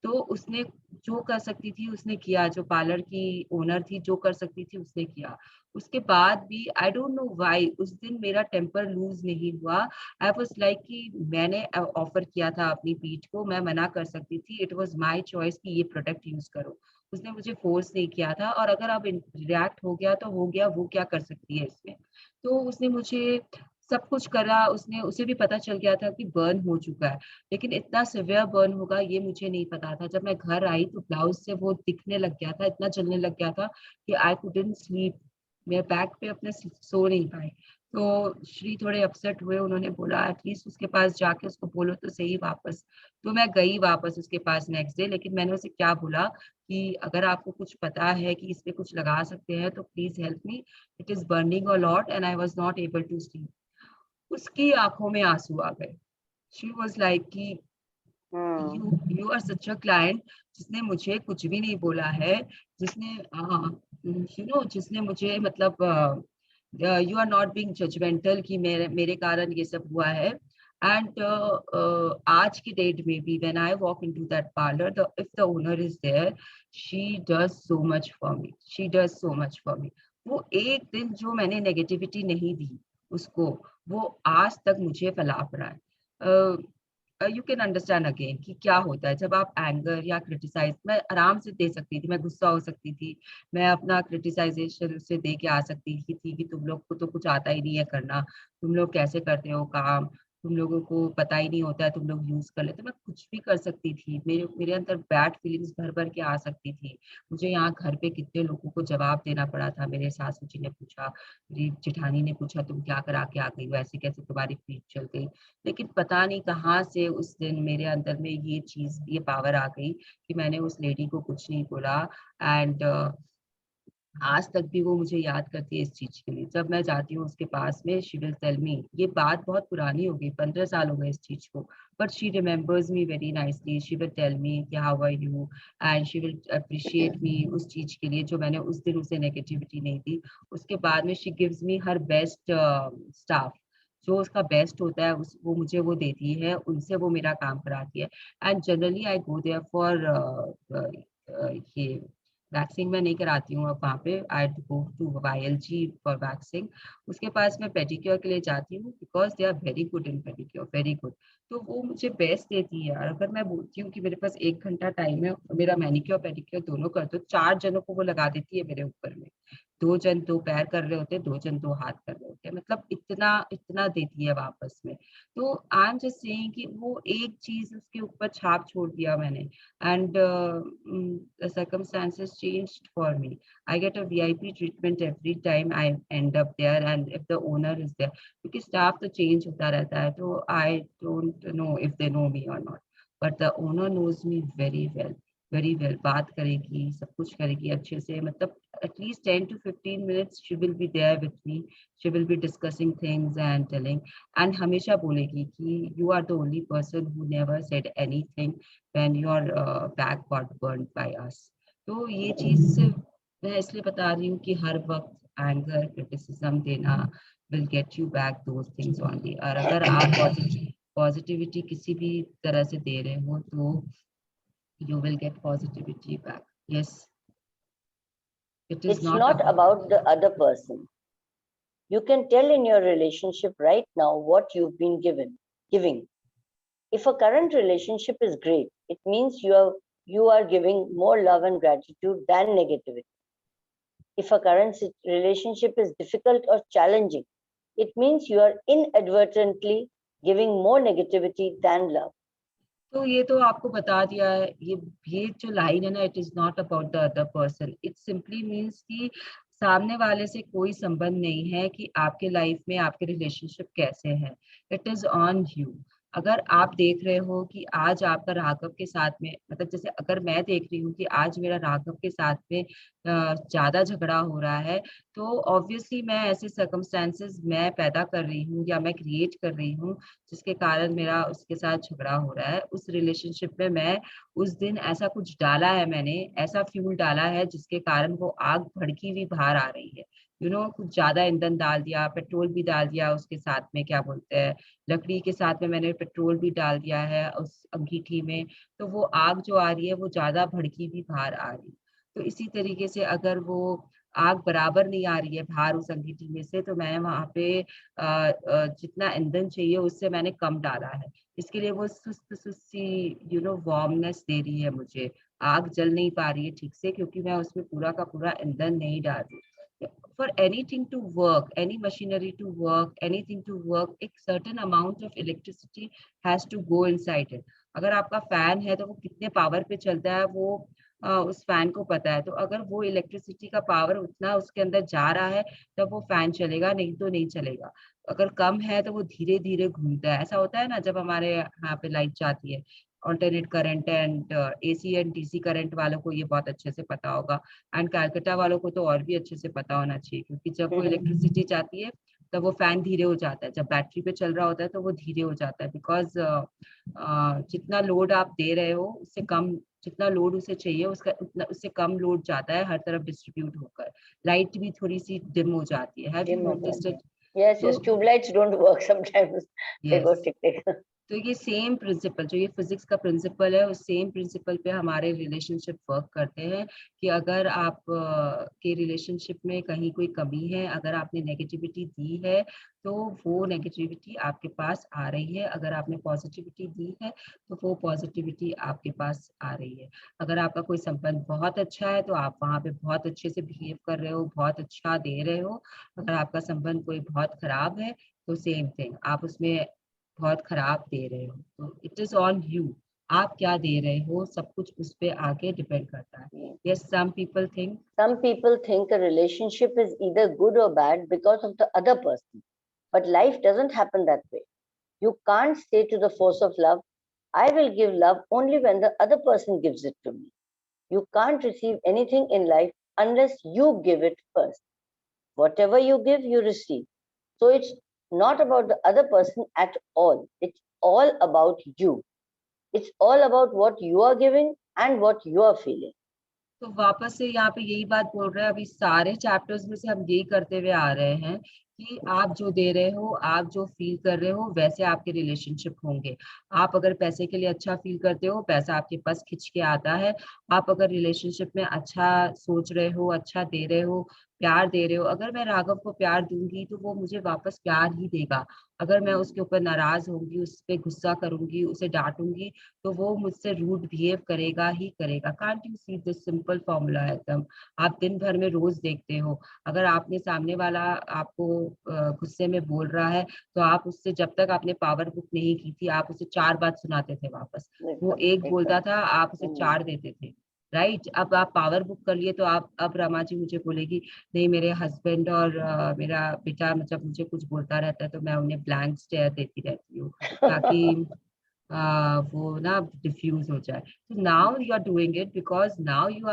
तो उसने जो कर सकती थी उसने किया, जो पार्लर की ओनर थी जो कर सकती थी उसने किया। उसके बाद भी आई डोंट नो व्हाई उस दिन मेरा टेम्पर लूज नहीं हुआ। आई वाज लाइक कि मैंने ऑफर किया था अपनी पीठ को, मैं मना कर सकती थी, इट वाज माय चॉइस कि ये प्रोडक्ट यूज करो। उसने मुझे फोर्स नहीं किया था, और अगर अब रिएक्ट हो गया तो हो गया, वो क्या कर सकती है इसमें। तो उसने मुझे सब कुछ करा, उसने उसे भी पता चल गया था कि बर्न हो चुका है, लेकिन इतना सिवियर बर्न होगा ये मुझे नहीं पता था। जब मैं घर आई तो ब्लाउज से वो दिखने लग गया था, इतना जलने लग गया था कि आई कुडंट स्लीप। मैं बैक पे अपने सो नहीं पाई। तो श्री थोड़े अपसेट हुए, उन्होंने बोला एटलीस्ट उसके पास जाके उसको बोलो तो सही वापस। तो मैं गई वापस उसके पास नेक्स्ट डे, लेकिन मैंने उसे क्या बोला कि अगर आपको कुछ पता है कि इस पे कुछ लगा सकते हैं तो please help me, it is burning a lot and I was not able to sleep. उसकी आंखों में आंसू आ गए। शी वाज लाइक कि you are such a client जिसने मुझे कुछ भी नहीं बोला है, जिसने जिसने मुझे मतलब you are not being judgmental कि मेरे कारण ये सब हुआ है। एंड आज की डेट में भी when I walk into that parlour, if the owner is there, she does so much for me, she does so much for me. वो एक दिन जो मैंने नेगेटिविटी नहीं दी उसको, वो आज तक मुझे फैला रहा है। यू कैन अंडरस्टैंड अगेन कि क्या होता है जब आप एंगर या क्रिटिसाइज, मैं आराम से दे सकती थी, मैं गुस्सा हो सकती थी, मैं अपना क्रिटिसाइजेशन उससे दे के आ सकती थी कि तुम लोग को तो कुछ आता ही नहीं है करना, तुम लोग कैसे करते हो काम, तुम लोगों को पता ही नहीं होता है, तुम लोग यूज कर लेते। मैं कुछ भी कर सकती थी, मेरे अंदर बैड फीलिंग्स भर भर के आ सकती थी। मुझे यहाँ घर पे कितने लोगों को जवाब देना पड़ा था। मेरे सासू जी ने पूछा, मेरी जेठानी ने पूछा तुम क्या करा के आ गई हो, ऐसे कैसे तुम्हारी पीठ चल गई। लेकिन पता नहीं कहाँ से उस दिन मेरे अंदर में ये चीज, ये पावर आ गई कि मैंने उस लेडी को कुछ नहीं बोला। एंड आज तक भी वो मुझे याद करती है इस चीज के लिए। जब मैं जाती हूँ उसके पास में, शी विल टेल मी, ये बात बहुत पुरानी हो गई, 15 साल हो गए इस चीज को, but she remembers me very nicely. She will tell me कि how are you, and she will appreciate me उस चीज के लिए जो मैंने उस दिन उसे नेगेटिविटी नहीं दी। उसके बाद में she gives me her best staff, जो उसका बेस्ट होता है उस वो मुझे वो देती है, उनसे वो मेरा काम कराती है। And generally I go there for ये वैक्सिंग मैं नहीं कराती हूँ अब वहाँ पे, I go to YLG for waxing. उसके पास मैं पेडिक्योर के लिए जाती हूँ because they are very good in pedicure, very good. तो वो मुझे बेस्ट देती है। और अगर मैं बोलती हूँ कि मेरे पास 1 घंटा टाइम है, मेरा मैनिक्योर पेडिक्योर दोनों कर दो, 4 जनों को वो लगा देती है मेरे ऊपर में। 2 जन 2 पैर कर रहे होते हैं, 2 जन 2 हाथ कर रहे होते हैं, मतलब इतना इतना देती है वापस में। तो आई एम जस्ट सेइंग कि वो एक चीज उसके ऊपर छाप छोड़ दिया मैंने। And the circumstances changed for me. I get a VIP treatment every time I end up there, and if the owner is there, क्योंकि staff तो change होता रहता है, तो I don't know if they know me or not, but the owner knows me very well, very well. बात करेगी, सब कुछ करेगी अच्छे से, मतलब at least 10 to 15 minutes she will be there with me. She will be discussing things and telling, and हमेशा बोलेगी कि you are the only person who never said anything when your back got burned by us. तो ये चीज सिर्फ मैं इसलिए बता रही हूँ कि हर वक्त एंगर क्रिटिसिज्म देना will get you back those things only। और अगर आप पॉजिटिविटी किसी भी तरह से दे रहे हो तो you will get positivity back। yes। It is It's not about about the other person. You can tell in your relationship right now what you've been giving. If a current relationship is great, it means you are giving more love and gratitude than negativity. If a current relationship is difficult or challenging, it means you are inadvertently giving more negativity than love. तो ये तो आपको बता दिया है, ये जो line है ना, it is not about the other person, it simply means कि सामने वाले से कोई संबंध नहीं है कि आपके लाइफ में आपके रिलेशनशिप कैसे हैं, इट इज ऑन यू। अगर आप देख रहे हो कि आज आपका राघव के साथ में, मतलब जैसे अगर मैं देख रही हूँ कि आज मेरा राघव के साथ में ज्यादा झगड़ा हो रहा है, तो ऑब्वियसली मैं ऐसे सर्कमस्टेंसेस मैं पैदा कर रही हूँ या मैं क्रिएट कर रही हूँ जिसके कारण मेरा उसके साथ झगड़ा हो रहा है। उस रिलेशनशिप में मैं उस दिन ऐसा कुछ डाला है, मैंने ऐसा फ्यूल डाला है जिसके कारण वो आग भड़की हुई बाहर आ रही है। कुछ ज्यादा ईंधन डाल दिया, पेट्रोल भी डाल दिया उसके साथ में, क्या बोलते हैं, लकड़ी के साथ में मैंने पेट्रोल भी डाल दिया है उस अंगीठी में, तो वो आग जो आ रही है वो ज्यादा भड़की हुई बाहर आ रही है। तो इसी तरीके से अगर वो आग बराबर नहीं आ रही है बाहर उस अंगीठी में से, तो मैं वहां पे जितना ईंधन चाहिए उससे मैंने कम डाला है। इसके लिए वो सुस्त सुस्ती वार्मनेस दे रही है मुझे, आग जल नहीं पा रही है ठीक से, क्योंकि मैं उसमें पूरा का पूरा ईंधन नहीं डाल रही। For anything to work, any machinery to work, anything to work, एक certain amount of electricity has to go inside it. अगर आपका फैन है तो वो कितने पावर पे चलता है वो उस फैन को पता है। तो अगर वो इलेक्ट्रिसिटी का पावर उतना उसके अंदर जा रहा है तब वो फैन चलेगा, नहीं तो नहीं चलेगा। अगर कम है तो वो धीरे धीरे घूमता है। ऐसा होता है ना, जब हमारे यहाँ पे लाइट जाती है, alternate current and AC and DC current वालों को ये बहुत अच्छे से पता होगा, एंड कैलकाटा वालों को तो और भी अच्छे से पता होना चाहिए, क्योंकि जब वो इलेक्ट्रिसिटी जाती है तब वो फैन धीरे हो जाता है, जब बैटरी पे चल रहा होता है तो वो धीरे हो जाता है, बिकॉज जितना लोड आप दे रहे हो उससे कम, जितना लोड उसे चाहिए उसका उतना, उससे कम लोड जाता है हर तरफ डिस्ट्रीब्यूट होकर, लाइट भी थोड़ी सी डिम हो जाती है। Have you noticed it? Yes, yes, tube lights don't work sometimes. They go Yes. tick tick. तो ये सेम प्रिंसिपल, जो ये फिजिक्स का प्रिंसिपल है, उस सेम प्रिंसिपल पे हमारे रिलेशनशिप वर्क करते हैं कि अगर आप के रिलेशनशिप में कहीं कोई कमी है, अगर आपने नेगेटिविटी दी है तो वो नेगेटिविटी आपके पास आ रही है, अगर आपने पॉजिटिविटी दी है तो वो पॉजिटिविटी आपके पास आ रही है। अगर आपका कोई संबंध बहुत अच्छा है तो आप वहाँ पे बहुत अच्छे से बिहेव कर रहे हो, बहुत अच्छा दे रहे हो। अगर आपका संबंध कोई बहुत खराब है तो सेम थिंग, आप उसमें बहुत खराब दे रहे हो। तो इट इज ऑन यू, आप क्या दे रहे हो, सब कुछ उस पे आके डिपेंड करता है। Yes, some people think a relationship is either good or bad because of the other person, but life doesn't happen that way. You can't say to the force of love, I will give love only when the other person gives it to me. You can't receive anything in life unless you give it first. Whatever you give, you receive. So it's not about the other person at all. It's all about you. It's all about what you are giving and what you are feeling. तो वापस से यहाँ पे यही बात बोल रहे हैं, अभी सारे चैप्टर्स में से हम यही करते हुए आ रहे हैं कि आप जो दे रहे हो, आप जो फील कर रहे हो, वैसे आपके रिलेशनशिप होंगे। आप अगर पैसे के लिए अच्छा फील करते हो, पैसा आपके पास खिंच के आता है। आप अगर रिलेशनशिप में अच्छा सोच रहे हो, अच्छा दे रहे हो, प्यार दे रहे हो, अगर मैं राघव को प्यार दूंगी तो वो मुझे वापस प्यार ही देगा। अगर मैं उसके ऊपर नाराज होंगी, उस पर गुस्सा करूंगी, उसे डांटूंगी, तो वो मुझसे रूड बिहेव करेगा ही करेगा। Can't you see this simple formula एकदम, आप दिन भर में रोज देखते हो। अगर आपने सामने वाला आपको गुस्से में बोल रहा है तो आप उससे, जब तक आपने पावर बुक नहीं की थी, आप उसे 4 बात सुनाते थे वापस। वो एक बोलता था, आप उसे 4 देते थे, राइट। अब आप पावर बुक कर लिए तो आप, अब रमा जी मुझे बोलेगी नहीं, मेरे हस्बैंड और मेरा बेटा मतलब मुझे कुछ बोलता रहता है तो मैं उन्हें ब्लैंक स्टेयर देती रहती हूँ ताकि वो ना डिफ्यूज हो जाए। तो now you are doing it because now you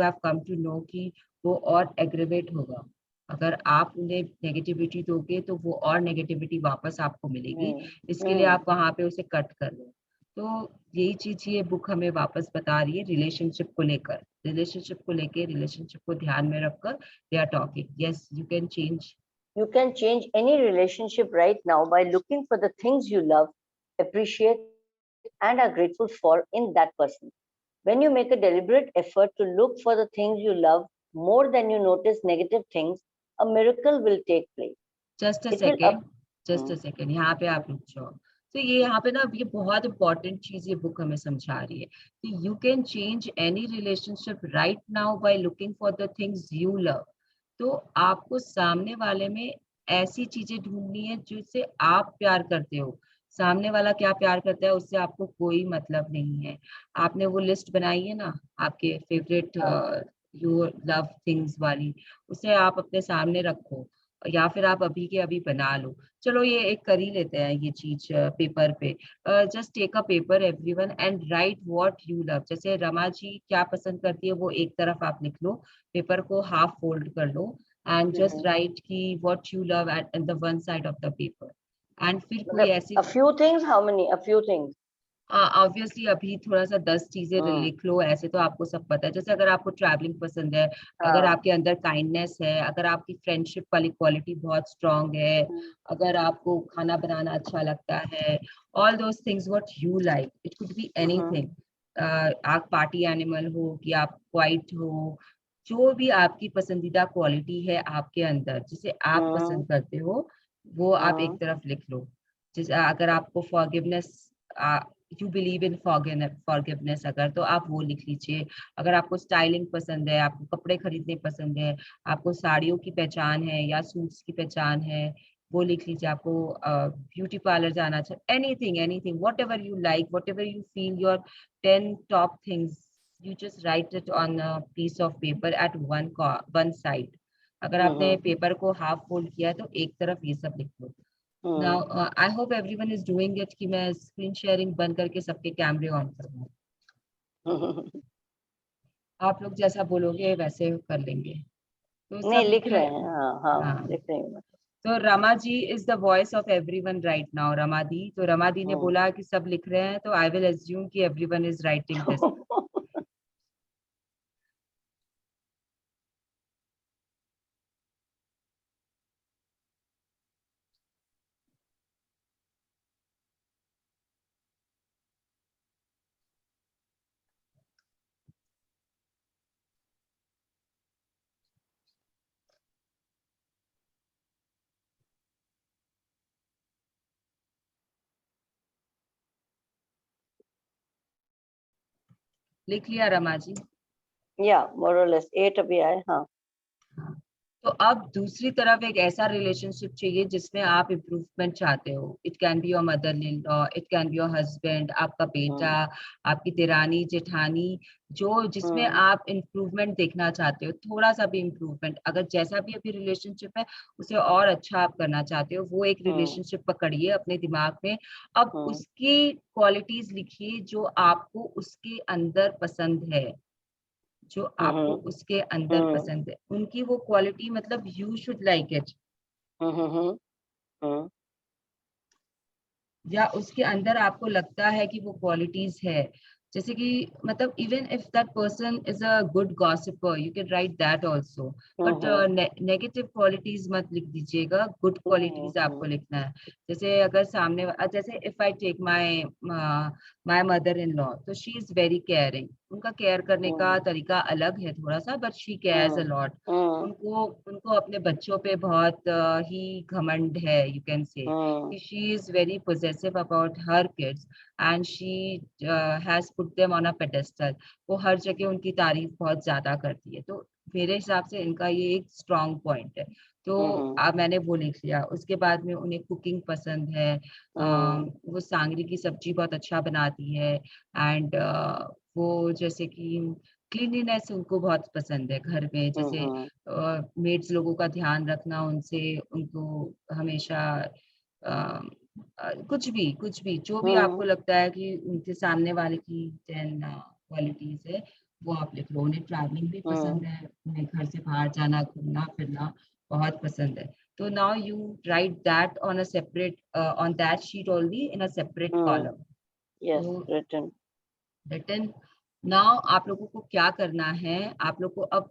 have come to know कि वो और एग्रीवेट होगा। अगर आप उन्हें नेगेटिविटी दोगे तो वो और नेगेटिविटी वापस आपको मिलेगी, इसके लिए आप वहां पे उसे कट कर लो। तो यही चीज ये बुक हमें वापस बता रही है रिलेशनशिप को लेकर, रिलेशनशिप को ध्यान में रखकर they are talking. Yes, you can change. You can change any relationship right now by looking for the things you love, appreciate, and are grateful for in that person. When you make a deliberate effort to look for the things you love, more than you notice negative things, a miracle will take place. Just a It will second, just a second, यहाँ पे आप रुक जाओ। तो ये यहाँ पे ना ये बहुत इंपॉर्टेंट चीज ये बुक हमें समझा रही है कि you can change any relationship right now by looking for the things you love. तो आपको सामने वाले में ऐसी चीजें ढूंढनी है जिससे आप प्यार करते हो। सामने वाला क्या प्यार करता है उससे आपको कोई मतलब नहीं है। आपने वो लिस्ट बनाई है ना आपके फेवरेट यू लव थिंग्स वाली, उसे आप अपने सामने रखो या फिर आप अभी के अभी बना लो। चलो ये एक कर ही लेते हैं ये चीज पेपर पे। Just take a paper everyone and write what you love. जैसे रमा जी क्या पसंद करती है वो एक तरफ आप लिख लो, पेपर को हाफ फोल्ड कर लो एंड जस्ट राइट की what you love at the one side of the paper. And फिर कोई ऐसी a few things. How many? A few things. Obviously अभी थोड़ा सा 10 चीजें लिख लो, ऐसे तो आपको सब पता है। जैसे अगर आपको ट्रैवलिंग पसंद है, अगर आपके अंदर काइंडनेस है, अगर आपकी फ्रेंडशिप वाली क्वालिटी बहुत स्ट्रांग है, अगर आपको खाना बनाना अच्छा लगता है, all those things what you like, it could be anything. आप पार्टी एनिमल हो कि आप क्वाइट हो, जो भी आपकी पसंदीदा क्वालिटी है आपके अंदर जिसे आप पसंद करते हो वो आप एक तरफ लिख लो। जैसे अगर आपको forgiveness, you believe in forgiveness अगर, तो आप वो लिख लीजिए। अगर आपको स्टाइलिंग पसंद है, आपको कपड़े खरीदने पसंद है, आपको साड़ियों की पहचान है या सूट्स की पहचान है, वो लिख लीजिए। आपको ब्यूटी पार्लर जाना चाहिए, anything anything whatever you like, whatever you feel your 10 top things, you just write it on a piece of paper at one side. अगर आपने पेपर को हाफ फोल्ड किया है तो एक तरफ ये सब लिख लो। Now, I hope everyone is doing it कि मैं स्क्रीन शेयरिंग बंद करके सबके कैमरे ऑन करूँ। आप लोग जैसा बोलोगे वैसे कर लेंगे। तो सब नहीं लिख रहे हैं। हाँ लिख रही हूँ। तो Rama ji is the voice of everyone right now. Rama di, तो रमा दी ने बोला कि सब लिख रहे हैं, तो आई विल एज्यूम कि एवरीवन इज राइटिंग दिस। लिख लिया रमा जी? या मोर और लेस 8 अभी आए। हाँ। तो अब दूसरी तरफ एक ऐसा रिलेशनशिप चाहिए जिसमें आप इम्प्रूवमेंट चाहते हो। It can be your mother in law, it can be your husband, आपका बेटा, आपकी देरानी जेठानी, जो जिसमें आप इम्प्रूवमेंट देखना चाहते हो, थोड़ा सा भी इम्प्रूवमेंट। अगर जैसा भी अभी रिलेशनशिप है उसे और अच्छा आप करना चाहते हो, वो एक रिलेशनशिप पकड़िए अपने दिमाग में। अब उसकी क्वालिटीज लिखिए जो आपको उसके अंदर पसंद है, जो आपको उसके अंदर पसंद है, उनकी वो क्वालिटी, मतलब यू शुड लाइक इट, या उसके अंदर आपको लगता है कि वो क्वालिटीज है। जैसे कि मतलब even if that person is a good gossiper you can write that also, but negative qualities मत लिख दीजिएगा, गुड क्वालिटीज आपको लिखना है। जैसे अगर सामने, जैसे if I take my mother in law, तो शी इज वेरी केयरिंग। उनका केयर करने का तरीका अलग है थोड़ा सा, but she cares a lot. उनको उनको अपने बच्चों पे बहुत ही घमंड है, you can say. She is very possessive about her kids and she has put them on a pedestal. वो हर जगह उनकी तारीफ बहुत ज्यादा करती है। तो मेरे हिसाब से इनका ये एक स्ट्रॉन्ग पॉइंट है। तो अब मैंने वो लिख लिया। उसके बाद में उन्हें कुकिंग पसंद है, वो सांगरी की सब्जी बहुत अच्छा बनाती है, एंड वो जैसे कि क्लीनलीनेस उनको बहुत पसंद है घर में। जैसे मेड्स लोगों का ध्यान रखना, उनसे उनको हमेशा कुछ भी जो भी आपको लगता है कि उनके सामने वाले की 10 क्वालिटीज है वो आप लिख लो। उन्हें ट्रैवलिंग भी पसंद है, उन्हें घर से बाहर जाना, घूमना फिरना बहुत पसंद है। तो now you write that on a separate, on that sheet only in a separate column. Yes, written. Written. Now आप लोगों को क्या करना है, आप लोग को अब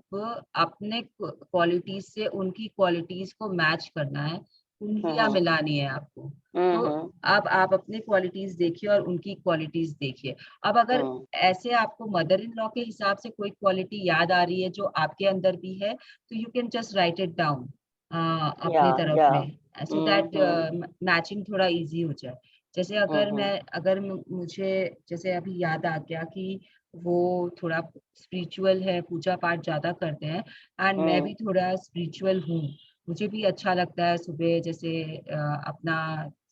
अपने क्वालिटीज से उनकी क्वालिटीज को मैच करना है। कुंडलियां मिलानी है आपको। तो अब आप अपने क्वालिटीज देखिए और उनकी क्वालिटीज देखिए। अब अगर ऐसे आपको मदर इन लॉ के हिसाब से कोई क्वालिटी याद आ रही है जो आपके अंदर भी है, तो you can just write it down अपने तरफ में, सो दैट मैचिंग थोड़ा इजी हो जाए। जैसे अगर मुझे जैसे अभी याद आ गया कि वो थोड़ा स्पिरिचुअल है, पूजा पाठ ज्यादा करते हैं, एंड मैं भी थोड़ा स्पिरिचुअल हूँ। मुझे भी अच्छा लगता है सुबह जैसे अपना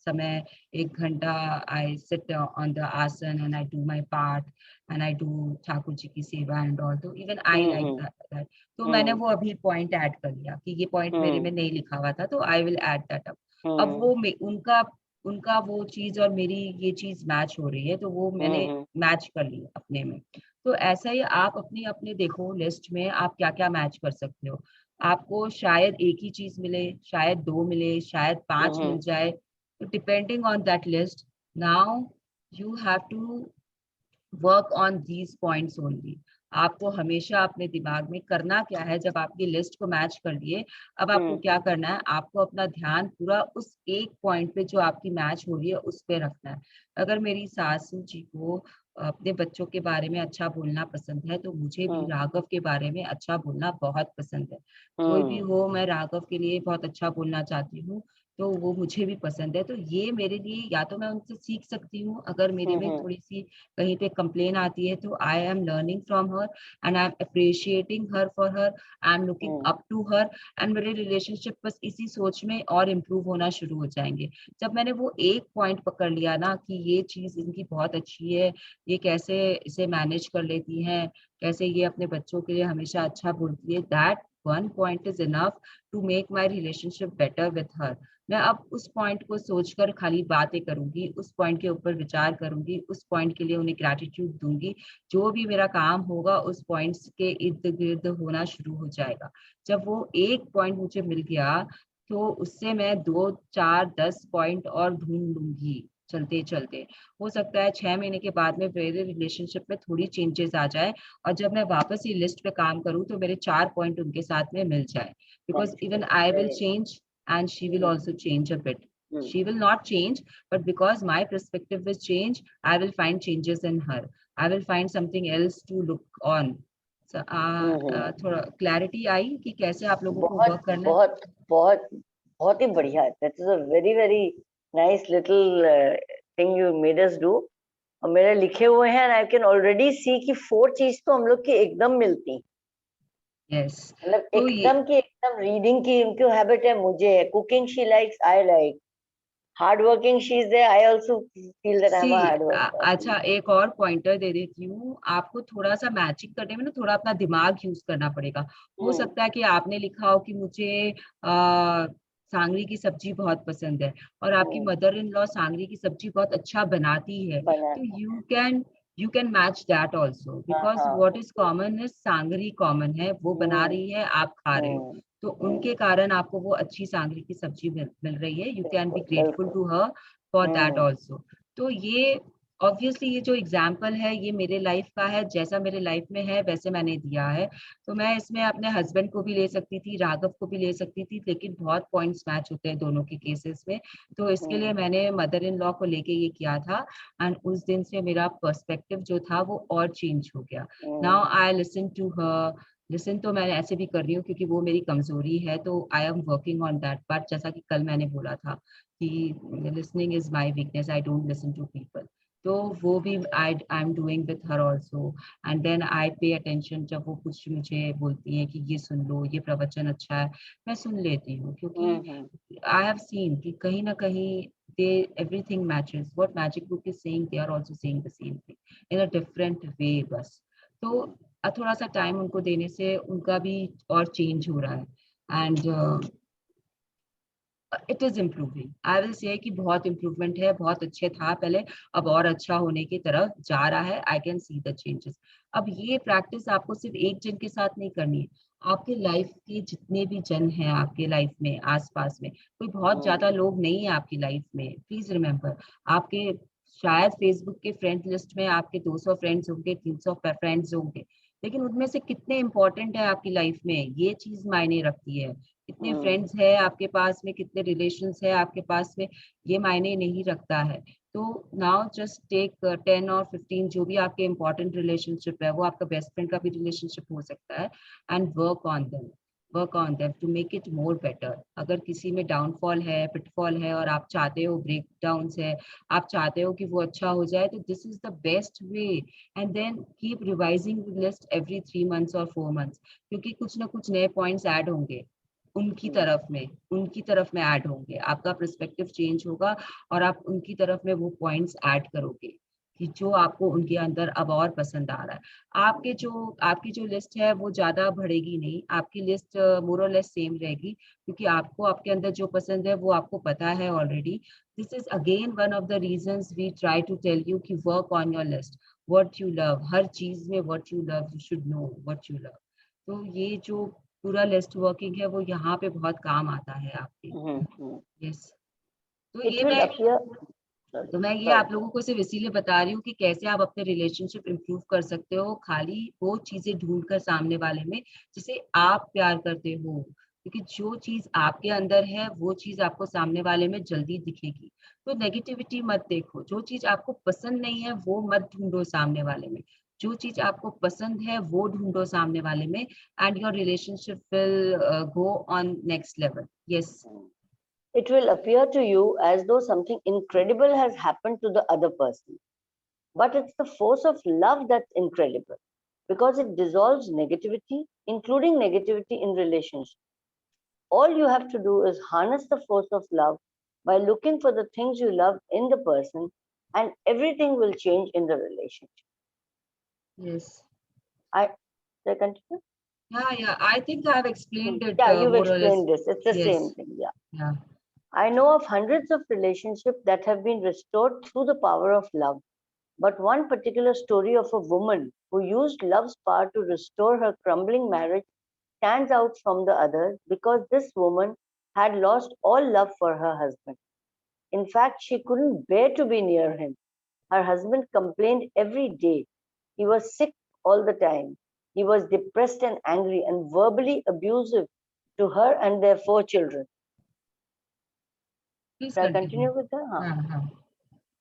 समय 1 घंटा आई सिट ऑन द आसन and I do my part and I do Thakur ji की सेवा एंड ऑल, तो इवन आई लाइक दैट। तो मैंने वो अभी पॉइंट ऐड कर लिया कि ये पॉइंट मेरे में नहीं लिखा हुआ था, तो I will add that up. अब वो उनका वो चीज और मेरी ये चीज मैच हो रही है, तो वो मैंने मैच कर ली अपने में। तो ऐसा ही आप अपनी अपने देखो लिस्ट में आप क्या क्या मैच कर सकते हो। आपको शायद एक ही चीज मिले, शायद 2 मिले, शायद 5 मिल जाए, तो depending on that list, now you have to work on these points only. आपको हमेशा अपने दिमाग में करना क्या है, जब आपकी लिस्ट को मैच कर लिए, अब आपको क्या करना है, आपको अपना ध्यान पूरा उस एक पॉइंट पे जो आपकी मैच हो रही है उस पे रखना है। अगर मेरी सासू जी को अपने बच्चों के बारे में अच्छा बोलना पसंद है, तो मुझे भी राघव के बारे में अच्छा बोलना बहुत पसंद है। कोई भी हो, मैं राघव के लिए बहुत अच्छा बोलना चाहती हूँ, तो वो मुझे भी पसंद है। तो ये मेरे लिए, या तो मैं उनसे सीख सकती हूँ, अगर मेरे में थोड़ी सी कहीं पे कंप्लेन आती है, तो I am learning from her and I am appreciating her for her, I am looking up to her, and मेरे रिलेशनशिप बस इसी सोच में और इम्प्रूव होना शुरू हो जाएंगे। जब मैंने वो एक पॉइंट पकड़ लिया ना कि ये चीज इनकी बहुत अच्छी है, ये कैसे इसे मैनेज कर लेती हैं, कैसे ये अपने बच्चों के लिए हमेशा अच्छा बोलती है, that one point is enough to make my relationship better with her. मैं अब उस पॉइंट को सोचकर खाली बातें करूंगी, उस पॉइंट के ऊपर विचार करूंगी, उस पॉइंट के लिए उन्हें ग्रैटिट्यूड दूंगी। जो भी मेरा काम होगा उस पॉइंट्स के इर्द गिर्द होना शुरू हो जाएगा। जब वो एक पॉइंट मुझे मिल गया, तो उससे मैं 2 4 10 पॉइंट और ढूंढ लूंगी चलते चलते। हो सकता है 6 महीने के बाद में मेरे रिलेशनशिप में थोड़ी चेंजेस आ जाए, और जब मैं वापस ये लिस्ट पे काम करूं तो मेरे 4 पॉइंट उनके साथ में मिल जाए, because even I will change and she will also change a bit. She will not change, but because my perspective will change, I will find changes in her. I will find something else to look on. So, थोड़ा clarity आई कि कैसे आप लोगों को work करना है। बहुत बहुत बहुत ही बढ़िया। That is a very very nice little thing you made us do. और मेरे लिखे हुए हैं, and I can already see कि 4 चीज तो हम लोग की एकदम मिलती। Yes. मतलब तो एकदम की एकदम, रीडिंग की उनकी हैबिट है, मुझे है, cooking she likes, I like, hard working she is there, I also feel that I am a hard worker. अच्छा, एक और पॉइंटर दे देती हूँ आपको, थोड़ा सा मैचिंग करने में ना थोड़ा अपना दिमाग यूज करना पड़ेगा। हो सकता है कि आपने लिखा हो कि मुझे सांगरी की सब्जी बहुत पसंद है, और आपकी मदर इन लॉ सांगरी की सब्जी बहुत अच्छा बनाती है, तो you can match that also, because what is common is sangri common है, वो बना रही है, आप खा रहे हो, तो उनके कारण आपको वो अच्छी सांगरी की सब्जी मिल रही है। You can be grateful to her for that also. तो ये ऑब्वियसली ये जो एग्जाम्पल है ये मेरे लाइफ का है, जैसा मेरे लाइफ में है वैसे मैंने दिया है। तो मैं इसमें अपने हस्बैंड को भी ले सकती थी, राघव को भी ले सकती थी, लेकिन बहुत पॉइंट्स मैच होते हैं दोनों के केसेस में, तो इसके लिए मैंने मदर इन लॉ को लेके ये किया था, एंड उस दिन से मेरा पर्सपेक्टिव जो था वो और चेंज हो गया। Now I listen to her. Listen तो मैं ऐसे भी कर रही हूँ क्योंकि वो मेरी कमजोरी है, तो I am working on that part. जैसा कि कल मैंने बोला था कि listening is my weakness, I don't listen to people, तो वो भी I am doing with her also. And then I pay attention, जब वो कुछ मुझे बोलती है कि ये सुन लो, ये प्रवचन अच्छा है, मैं सुन लेती हूँ, क्योंकि आई हैव सीन कि कहीं ना कहीं everything matches what magic book is saying, they are also saying the same thing in a different way बस। तो थोड़ा सा टाइम उनको देने से उनका भी और चेंज हो रहा है, and it is improving. I will say कि बहुत इम्प्रूवमेंट है, बहुत अच्छे था पहले, अब और अच्छा होने की तरफ जा रहा है। I can see the changes. अब ये प्रैक्टिस आपको सिर्फ एक जन के साथ नहीं करनी है, आपके लाइफ के जितने भी जन हैं आपके लाइफ में आसपास में, कोई बहुत ज्यादा लोग नहीं है आपकी लाइफ में, प्लीज रिमेम्बर, आपके शायद फेसबुक के फ्रेंड लिस्ट में आपके 200 फ्रेंड्स होंगे, 300 फ्रेंड्स होंगे, लेकिन उनमें से कितने इंपॉर्टेंट है आपकी लाइफ में, ये चीज मायने रखती है। कितने फ्रेंड्स है आपके पास में, कितने रिलेशंस है आपके पास में, ये मायने नहीं रखता है। तो नाउ जस्ट टेक 10 और 15 जो भी आपके इंपॉर्टेंट रिलेशनशिप है, वो आपका बेस्ट फ्रेंड का भी रिलेशनशिप हो सकता है, and work on them to make it more better. अगर किसी में डाउनफॉल है, पिटफॉल है और आप चाहते हो, ब्रेक डाउन्स है, आप चाहते हो कि वो अच्छा हो जाए, तो this is the best way. And then keep revising the list every 3 months और 4 मंथ्स, क्योंकि कुछ ना कुछ नए पॉइंट्स ऐड होंगे उनकी तरफ में ऐड होंगे, आपका पर्सपेक्टिव चेंज होगा और आप उनकी तरफ में वो पॉइंट्स ऐड करोगे कि जो आपको उनके अंदर अब और पसंद आ रहा है। आपकी जो लिस्ट है वो ज्यादा बढ़ेगी नहीं, आपकी लिस्ट मोर और लेस सेम रहेगी, क्योंकि आपको आपके अंदर जो पसंद है वो आपको पता है already. This is again one of the reasons we try to tell you कि work on your list, what you love, हर चीज में what you love, you should know what you love. तो ये जो पूरा लिस्ट वर्किंग है वो यहाँ पे बहुत काम आता है आपके। यस, तो It ये will मैं appear. ये आप लोगों को सिर्फ इसीलिए बता रही हूँ कि कैसे आप अपने रिलेशनशिप इंप्रूव कर सकते हो, खाली वो चीजें ढूंढ कर सामने वाले में जिसे आप प्यार करते हो, क्योंकि जो चीज आपके अंदर है वो चीज आपको सामने वाले में जल्दी दिखेगी। तो नेगेटिविटी मत देखो, जो चीज आपको पसंद नहीं है वो मत ढूंढो सामने वाले में, जो चीज आपको पसंद है वो ढूंढो सामने वाले में, and your relationship will go on next level. Yes. It will appear to you as though something incredible has happened to the other person. But it's the force of love that's incredible because it dissolves negativity, including negativity in relationships. All you have to do is harness the force of love by looking for the things you love in the person, and everything will change in the relationship. Yes. Should I continue? Yeah, I think I've explained it Yeah, you've more or less. explained this. It's the Yes. same thing. Yeah. Yeah. I know of hundreds of relationships that have been restored through the power of love. But one particular story of a woman who used love's power to restore her crumbling marriage stands out from the others because this woman had lost all love for her husband. In fact, she couldn't bear to be near him. Her husband complained every day. He was sick all the time. He was depressed and angry and verbally abusive to her and their 4 children. Please Shall I continue. continue with that? Uh-huh.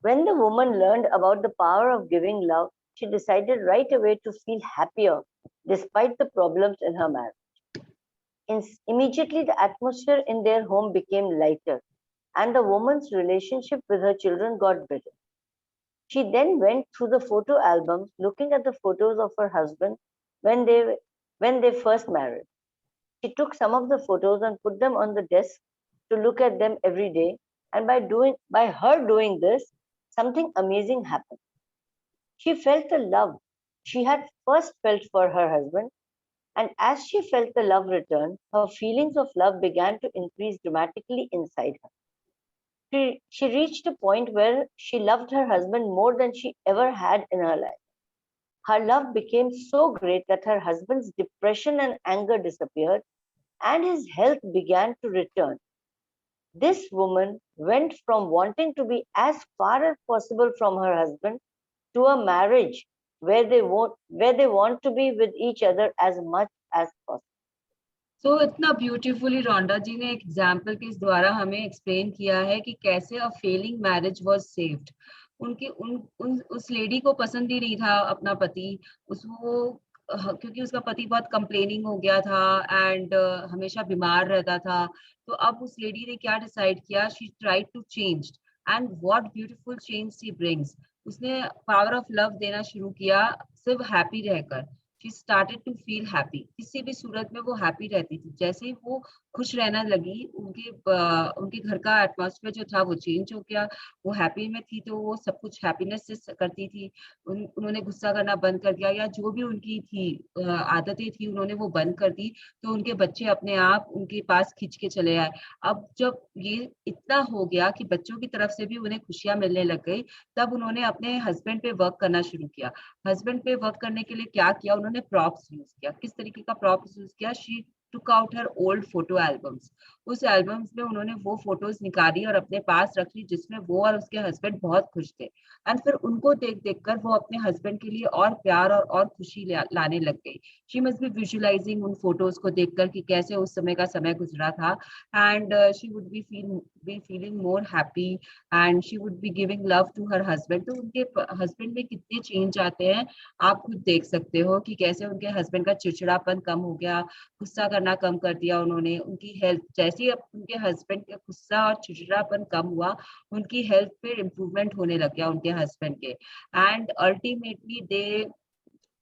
When the woman learned about the power of giving love, she decided right away to feel happier despite the problems in her marriage. Immediately, the atmosphere in their home became lighter, and the woman's relationship with her children got better. She then went through the photo albums, looking at the photos of her husband when they first married. She took some of the photos and put them on the desk to look at them every day, and by her doing this, something amazing happened. She felt the love she had first felt for her husband, and as she felt the love return, her feelings of love began to increase dramatically inside her. She reached a point where she loved her husband more than she ever had in her life. Her love became so great that her husband's depression and anger disappeared, and his health began to return. This woman went from wanting to be as far as possible from her husband to a marriage where they want to be with each other as much as possible. So इतना beautifully रोंडा जी ने example के द्वारा हमें explain किया है कि कैसे अ Fehling marriage was saved. उस लेडी को पसंद ही नहीं था अपना पति, क्योंकि उसका पति बहुत कंप्लेनिंग हो गया था एंड हमेशा बीमार रहता था। तो अब उस लेडी ने क्या डिसाइड किया, she tried to change, and what beautiful change she brings. उसने पावर ऑफ लव देना शुरू किया, सिर्फ हैप्पी रहकर। She started to feel happy. किसी भी सूरत में वो हैप्पी रहती थी। जैसे ही वो खुश रहना लगी, उनके घर का एटमॉस्फेयर जो था वो चेंज हो गया। वो हैप्पी में थी तो वो सब कुछ हैप्पीनेस से करती थी। उन्होंने गुस्सा करना बंद कर दिया, या जो भी उनकी थी आदतें थी उन्होंने वो बंद कर दी, तो उनके बच्चे अपने आप उनके पास खींच के चले आए। अब जब ये इतना हो गया कि बच्चों की तरफ से भी उन्हें खुशियां मिलने लग गई, तब उन्होंने अपने हस्बैंड पे वर्क करना शुरू किया। हस्बैंड पे वर्क करने के लिए क्या किया, उन्होंने प्रॉप्स यूज किया। किस तरीके का प्रॉप्स यूज किया, she took out her old photo albums. उस एल्बम्स में उन्होंने वो फोटोज निकाली और अपने पास रख ली जिसमें वो और उसके हस्बैंड बहुत खुश थे. एंड फिर उनको देख देख कर वो अपने हस्बैंड के लिए और प्यार और खुशी लाने लग गई. शी मस्ट बी विजुअलाइजिंग उन फोटोज को देखकर कि कैसे उस समय का समय गुजरा था. And she would be feeling more happy and she would be giving love to her husband. तो उनके हस्बैंड में कितने चेंज आते हैं आप खुद देख सकते हो कि कैसे उनके हस्बैंड का चिड़चिड़ापन कम हो गया, गुस्सा करना कम कर दिया उन्होंने. उनकी हेल्थ जैसे ही अब उनके हस्बैंड का गुस्सा और चिड़चिड़ापन कम हुआ, उनकी हेल्थ पे इम्प्रूवमेंट होने लग गया उनके हस्बैंड के. And ultimately they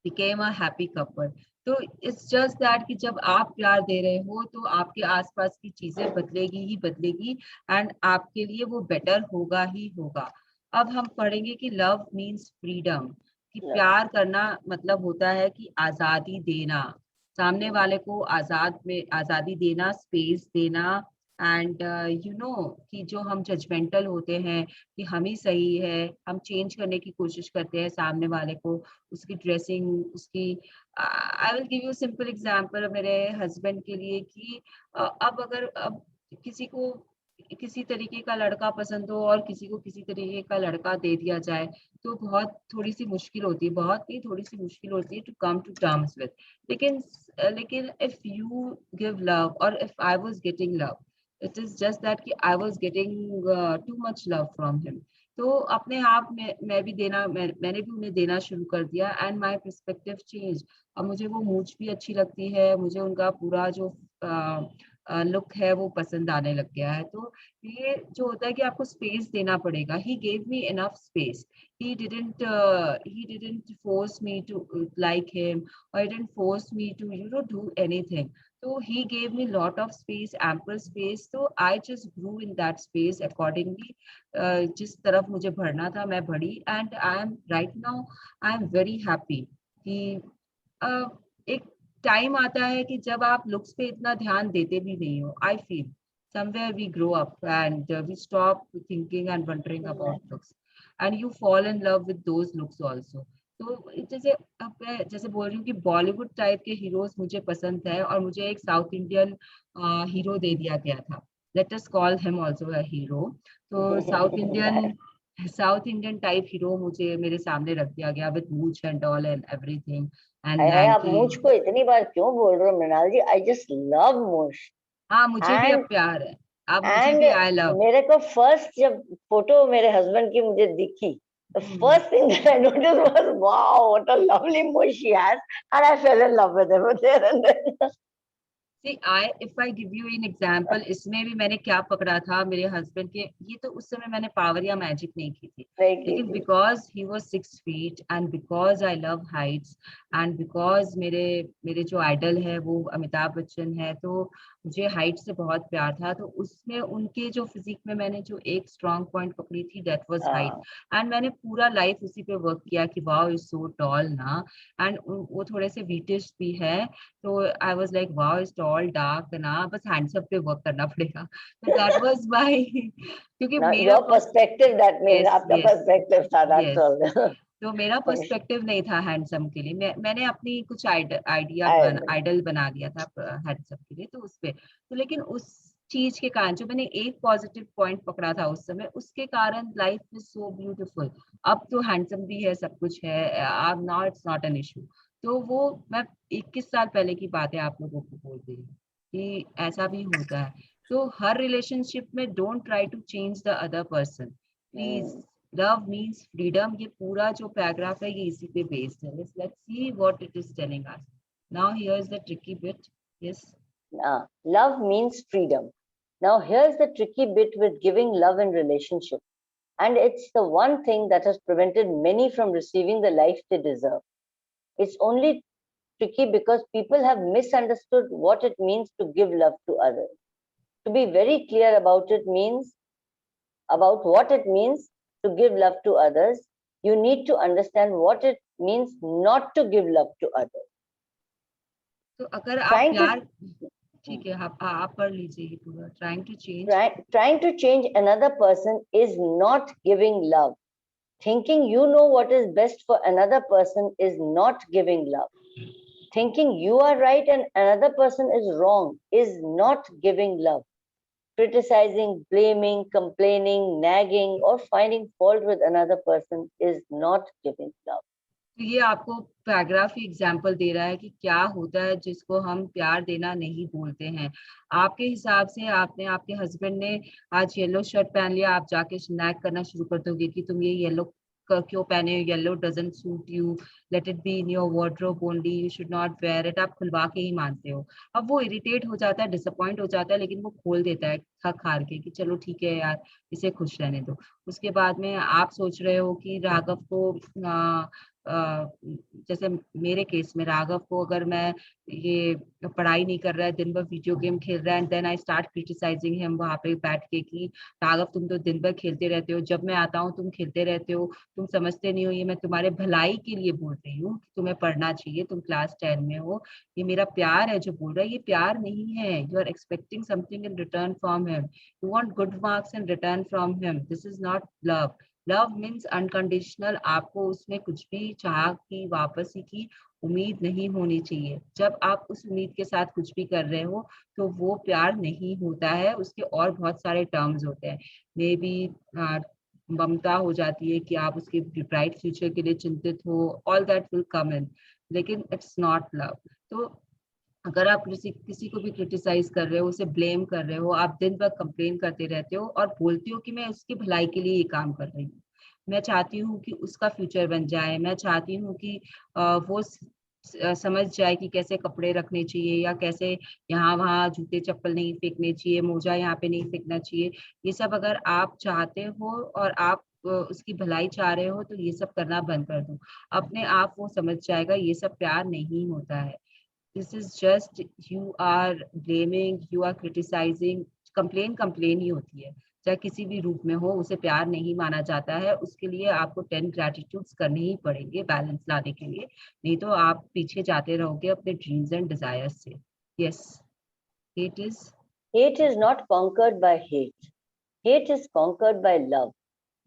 became a happy couple. तो इट्स जस्ट दैट कि जब आप प्यार दे रहे हो तो आपके आसपास की चीजें बदलेगी ही बदलेगी एंड आपके लिए वो बेटर होगा ही होगा. अब हम पढ़ेंगे कि लव मीन्स फ्रीडम, कि प्यार करना मतलब होता है कि आजादी देना, सामने वाले को आजादी देना, स्पेस देना. एंड यू नो कि जो हम जजमेंटल होते हैं कि हम ही सही है, हम चेंज करने की कोशिश करते हैं सामने वाले को, उसकी ड्रेसिंग, उसकी. I will give you simple example मेरे हस्बैंड के लिए कि अब किसी को किसी तरीके का लड़का पसंद हो और किसी को किसी तरीके का लड़का दे दिया जाए तो बहुत थोड़ी सी मुश्किल होती है, बहुत नहीं थोड़ी सी मुश्किल होती है to come to terms with. लेकिन इफ यू गिव लव और if I was getting love, it is just that कि I was getting too much love from him. तो अपने आप में मैं भी मैंने भी उन्हें देना शुरू कर दिया एंड माय पर्सपेक्टिव चेंज. अब मुझे वो मूंछ भी अच्छी लगती है, मुझे उनका पूरा जो लुक है वो पसंद आने लग गया है. तो ये जो होता है कि आपको स्पेस देना पड़ेगा. He gave me enough space. he didn't force me to like him, or he didn't force me to do anything. So he gave me lot of space, ample space, so I just grew in that space accordingly. जिस तरफ मुझे बढ़ना था मैं बढ़ी and I am right now I am very happy कि एक time आता है कि जब आप लुक्स पे इतना ध्यान देते भी नहीं हो. I feel somewhere we grow up and we stop thinking and wondering about looks and you fall in love with those looks also. तो जैसे अब मैं जैसे बोल रही हूँ कि बॉलीवुड टाइप के हीरोज मुझे पसंद है और मुझे एक साउथ इंडियन हीरो दे दिया गया था. Let us call him also a hero. तो साउथ इंडियन टाइप हीरो मुझे मेरे सामने रख दिया गया विद मूछ and all and everything and आप लैंकी. मूछ को इतनी बार क्यों बोल रहे हो मृणाल जी? आई जस्ट लव मूछ. हाँ मुझे भी अब प्यार है, अब मुझे एंड भी आई लव. मेरे को फर्स्ट जब फोटो मेरे हस्बैंड की मुझे दिखी, the first thing that I noticed was, wow, what a lovely mush she has, and I fell in love with her there and then. See, if I give you an example, इसमें भी मैंने क्या पकड़ा था मेरे husband के. ये तो उस समय मैंने पावर या मैजिक नहीं की थी, लेकिन because he was 6 feet and because I love Heights and because मेरे जो आइडल है वो अमिताभ बच्चन है, तो मुझे हाइट से बहुत प्यार था. तो उसमें उनके जो फिजिक में मैंने जो एक स्ट्रॉन्ग पॉइंट पकड़ी थी, दैट वाज हाइट. एंड मैंने पूरा लाइफ उसी पे वर्क किया कि वाओ इज सो टॉल ना. एंड वो थोड़े से वीटिश भी है, तो I was like wow is tall dark ना, बस हैंडसम पे वर्क करना पड़ेगा. तो दैट वाज माय क्योंकि मेरा योर पर्सपेक्टिव, दैट मींस आपका पर्सपेक्टिव था, दैट्स ऑल. तो मेरा पर्सपेक्टिव नहीं था हैंडसम के लिए. मैंने अपनी कुछ आइडल बना लिया था हैंडसम के लिए. तो उस पे तो लेकिन उस चीज के कारण जो मैंने एक पॉजिटिव पॉइंट पकड़ा था उस समय, उसके कारण लाइफ इज सो ब्यूटीफुल. अब तो हैंडसम भी है, सब कुछ है, अब now it's not an issue. तो वो मैं 21 साल पहले की बात है आप लोगों को बोल रही हूँ कि ऐसा भी होता है. तो हर रिलेशनशिप में don't try to change the other person please. Love means freedom, ये पूरा जो पैराग्राफ है ये इसी पे बेस्ड है. Let's see what it is telling us. Now here is the tricky bit. Yes, love means freedom. Now here's the tricky bit with giving love in relationship, and it's the one thing that has prevented many from receiving the life they deserve. It's only tricky because people have misunderstood what it means to give love to others. To be very clear about what it means to give love to others, you need to understand what it means not to give love to others. तो अगर आप प्यार, ठीक है आप पढ़ लीजिए पूरा. Trying to change another person is not giving love. Thinking you know what is best for another person is not giving love. thinking you are right and another person is wrong is not giving love. Criticizing, blaming, complaining, nagging, or finding fault with another person is not giving love. तो ये आपको paragraph ही example दे रहा है कि क्या होता है जिसको हम प्यार देना नहीं बोलते हैं। आपके हिसाब से आपने आपके हस्बैंड ने आज येलो शर्ट पहन लिया, आप जाके स्नैक करना शुरू कर दोगे कि तुम ये येलो क्यों पहने हो, yellow doesn't suit you, let it be in your wardrobe only, you should not wear it, आप खुलवा के ही मानते हो। अब वो इरिटेट हो जाता है, डिसअपॉइंट हो जाता है, लेकिन वो खोल देता है थक हार के कि चलो ठीक है यार, इसे खुश रहने दो। उसके बाद में आप सोच रहे हो कि राघव को जैसे मेरे केस में राघव को अगर मैं ये पढ़ाई नहीं कर रहा है, दिन भर वीडियो गेम खेल रहा है, and then I start criticising him वहां पे बैठ के कि राघव तुम तो दिन भर खेलते रहते हो, जब मैं आता हूँ तुम खेलते रहते हो, तुम समझते नहीं हो, ये मैं तुम्हारे भलाई के लिए बोल रही हूँ कि तुम्हें पढ़ना चाहिए, तुम क्लास 10 में हो, ये मेरा प्यार है जो बोल रहा है, ये प्यार नहीं है। You are expecting something in return from him, you want good marks in return from him, this is not love. Love means unconditional, आपको उसमें कुछ भी चाह की वापसी की उम्मीद नहीं होनी चाहिए। जब आप उस उम्मीद के साथ कुछ भी कर रहे हो तो वो प्यार नहीं होता है, उसके और बहुत सारे टर्म्स होते हैं। मे बी ममता हो जाती है कि आप उसके ब्राइट फ्यूचर के लिए चिंतित हो, ऑल दैट विल कम इन, लेकिन इट्स नॉट लव। तो अगर आप किसी को भी क्रिटिसाइज कर रहे हो, उसे ब्लेम कर रहे हो, आप दिन भर कंप्लेन करते रहते हो और बोलती हो कि मैं उसकी भलाई के लिए ये काम कर रही हूँ, मैं चाहती हूँ कि उसका फ्यूचर बन जाए, मैं चाहती हूँ कि वो समझ जाए कि कैसे कपड़े रखने चाहिए, या कैसे यहाँ वहाँ जूते चप्पल नहीं फेंकने चाहिए, मोजा यहाँ पे नहीं फेंकना चाहिए, ये सब अगर आप चाहते हो और आप उसकी भलाई चाह रहे हो तो ये सब करना बंद कर दो। अपने आप वो समझ जाएगा ये सब प्यार नहीं होता है। This is just you are blaming, you are criticizing, complain ही होती है, चाहे किसी भी रूप में हो, उसे प्यार नहीं माना जाता है। उसके लिए आपको 10 ग्रेटिट्यूड्स करने ही पड़ेंगे बैलेंस लाने के लिए, नहीं तो आप पीछे जाते रहोगे अपने ड्रीम्स एंड डिजायर्स से। Yes, hate is not conquered by hate. Hate is conquered by love.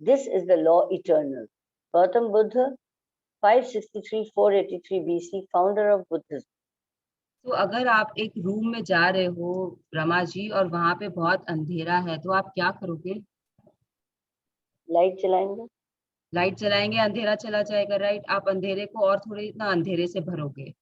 This is the law eternal. Gautam Buddha, 563-483 BC, founder of Buddhism. तो अगर आप एक रूम में जा रहे हो रमा जी और वहां पे बहुत अंधेरा है तो आप क्या करोगे? लाइट जलाएंगे। लाइट जलाएंगे, अंधेरा चला जाएगा, राइट? आप अंधेरे को और थोड़े इतना अंधेरे से भरोगे।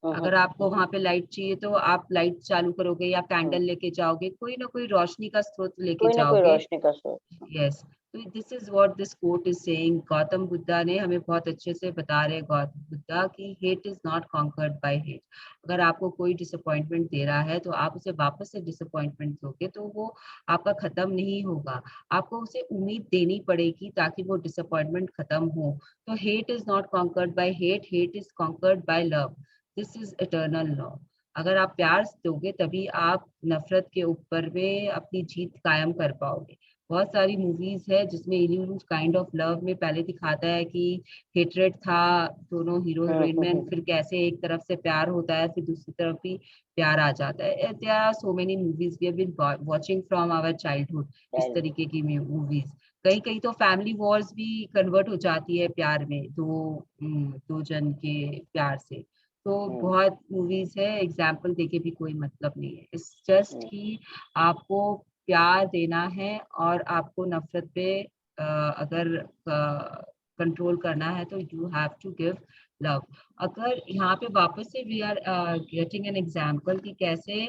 अगर आपको वहां पे लाइट चाहिए तो आप लाइट चालू करोगे या कैंडल लेके जाओगे, कोई ना कोई रोशनी का स्रोत लेके जाओगे। रोशनी का स्रोत। यस, तो this is what this quote is saying. Gautam Buddha ने हमें बहुत अच्छे से बता रहे गौतम बुद्धा कि hate is not conquered by hate. अगर आपको कोई डिसअपॉइंटमेंट दे रहा है तो आप उसे वापस से डिसअपॉइंटमेंट दोगे तो वो आपका खत्म नहीं होगा, आपको उसे उम्मीद देनी पड़ेगी ताकि वो डिसअपॉइंटमेंट खत्म हो। तो hate is not conquered by hate, hate is conquered by love. This is eternal law. अगर आप प्यार दोगे तभी आप नफरत के ऊपर में अपनी जीत कायम कर पाओगे। बहुत सारी मूवीज है जिसमें इल्यूशन काइंड ऑफ लव में पहले दिखाता है कि हेट्रेड था दोनों हीरो हीरोइन में, फिर कैसे एक तरफ से प्यार होता है फिर दूसरी तरफ भी प्यार आ जाता है। There are so many movies we have been watching from our childhood, इस तरीके की मूवीज। कहीं कहीं तो फैमिली वॉर्स भी कन्वर्ट हो जाती है प्यार में, दो जन के प्यार से। तो बहुत मूवीज है, एग्जाम्पल देके भी कोई मतलब नहीं है। इट्स जस्ट कि आपको प्यार देना है और आपको नफरत पे अगर कंट्रोल करना है तो you have to give love. अगर यहाँ पे वापस से we are getting an example कि कैसे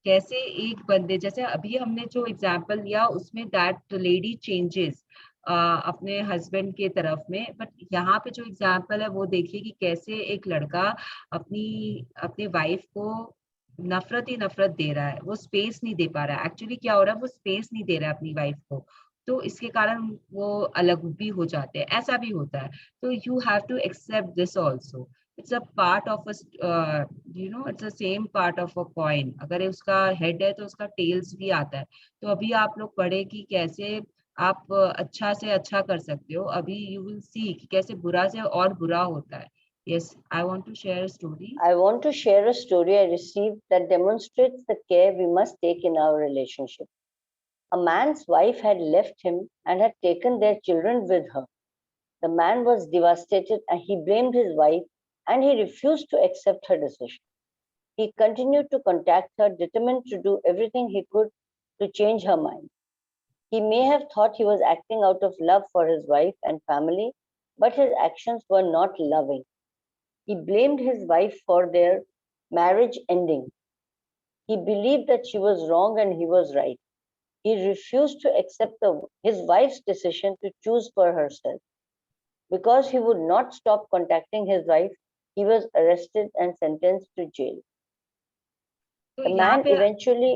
कैसे एक बंदे, जैसे अभी हमने जो एग्जाम्पल लिया उसमें दैट लेडी चेंजेस अपने हस्बैंड के तरफ में, बट यहाँ पे जो एग्जाम्पल है वो देखिए कि कैसे एक लड़का अपनी वाइफ को नफरत ही नफरत दे रहा है, वो स्पेस नहीं दे पा रहा है। एक्चुअली क्या हो रहा है, वो स्पेस नहीं दे रहा है अपनी वाइफ को, तो इसके कारण वो अलग भी हो जाते हैं, ऐसा भी होता है। तो you have to accept this also, it's a part of it's the same part of a coin. अगर उसका हेड है तो उसका टेल्स भी आता है। तो अभी आप लोग पढ़े कि कैसे आप अच्छा से अच्छा कर सकते हो, अभी यू विल सी कि कैसे बुरा से और बुरा होता है। Yes, I want to share a story. I want to share a story I received that demonstrates the care we must take in our relationship. A man's wife had left him and had taken their children with her. The man was devastated and he blamed his wife and he refused to accept her decision. He continued to contact her, determined to do everything he could to change her mind. He may have thought he was acting out of love for his wife and family, but his actions were not loving. He blamed his wife for their marriage ending. He believed that she was wrong and he was right. He refused to accept his wife's decision to choose for herself. Because he would not stop contacting his wife, he was arrested and sentenced to jail. तो The यहाँ man पे eventually,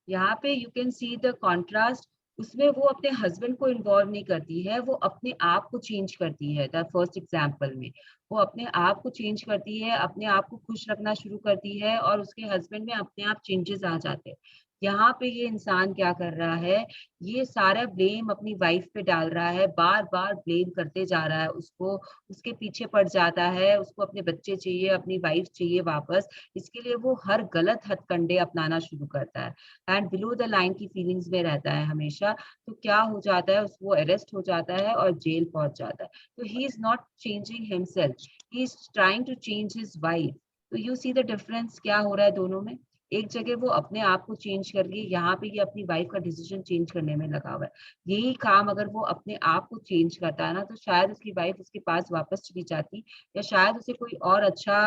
यहाँ पे you can see the contrast. उसमें वो अपने husband को involve नहीं करती है, वो अपने आप को चेंज करती है. द फर्स्ट एग्जाम्पल में वो अपने आप को चेंज करती है, अपने आप को खुश रखना शुरू करती है और उसके हस्बैंड में अपने आप चेंजेस आ जाते हैं. यहाँ पे ये इंसान क्या कर रहा है, ये सारा ब्लेम अपनी वाइफ पे डाल रहा है, बार बार ब्लेम करते जा रहा है उसको, उसके पीछे पड़ जाता है, उसको अपने बच्चे चाहिए, अपनी वाइफ चाहिए वापस. इसके लिए वो हर गलत हथकंडे अपनाना शुरू करता है एंड बिलो द लाइन की फीलिंग्स में रहता है हमेशा. तो क्या हो जाता है, वो अरेस्ट हो जाता है और जेल पहुंच जाता है. तो he is not changing himself, he is trying to change his wife. तो यू सी द डिफरेंस क्या हो रहा है दोनों में. एक जगह वो अपने आप को चेंज कर रही है, यहाँ पे ये अपनी वाइफ का डिसीजन चेंज करने में लगा हुआ है. यही काम अगर वो अपने आप को चेंज करता है ना, तो शायद उसकी वाइफ उसके पास वापस चली जाती या शायद उसे कोई और अच्छा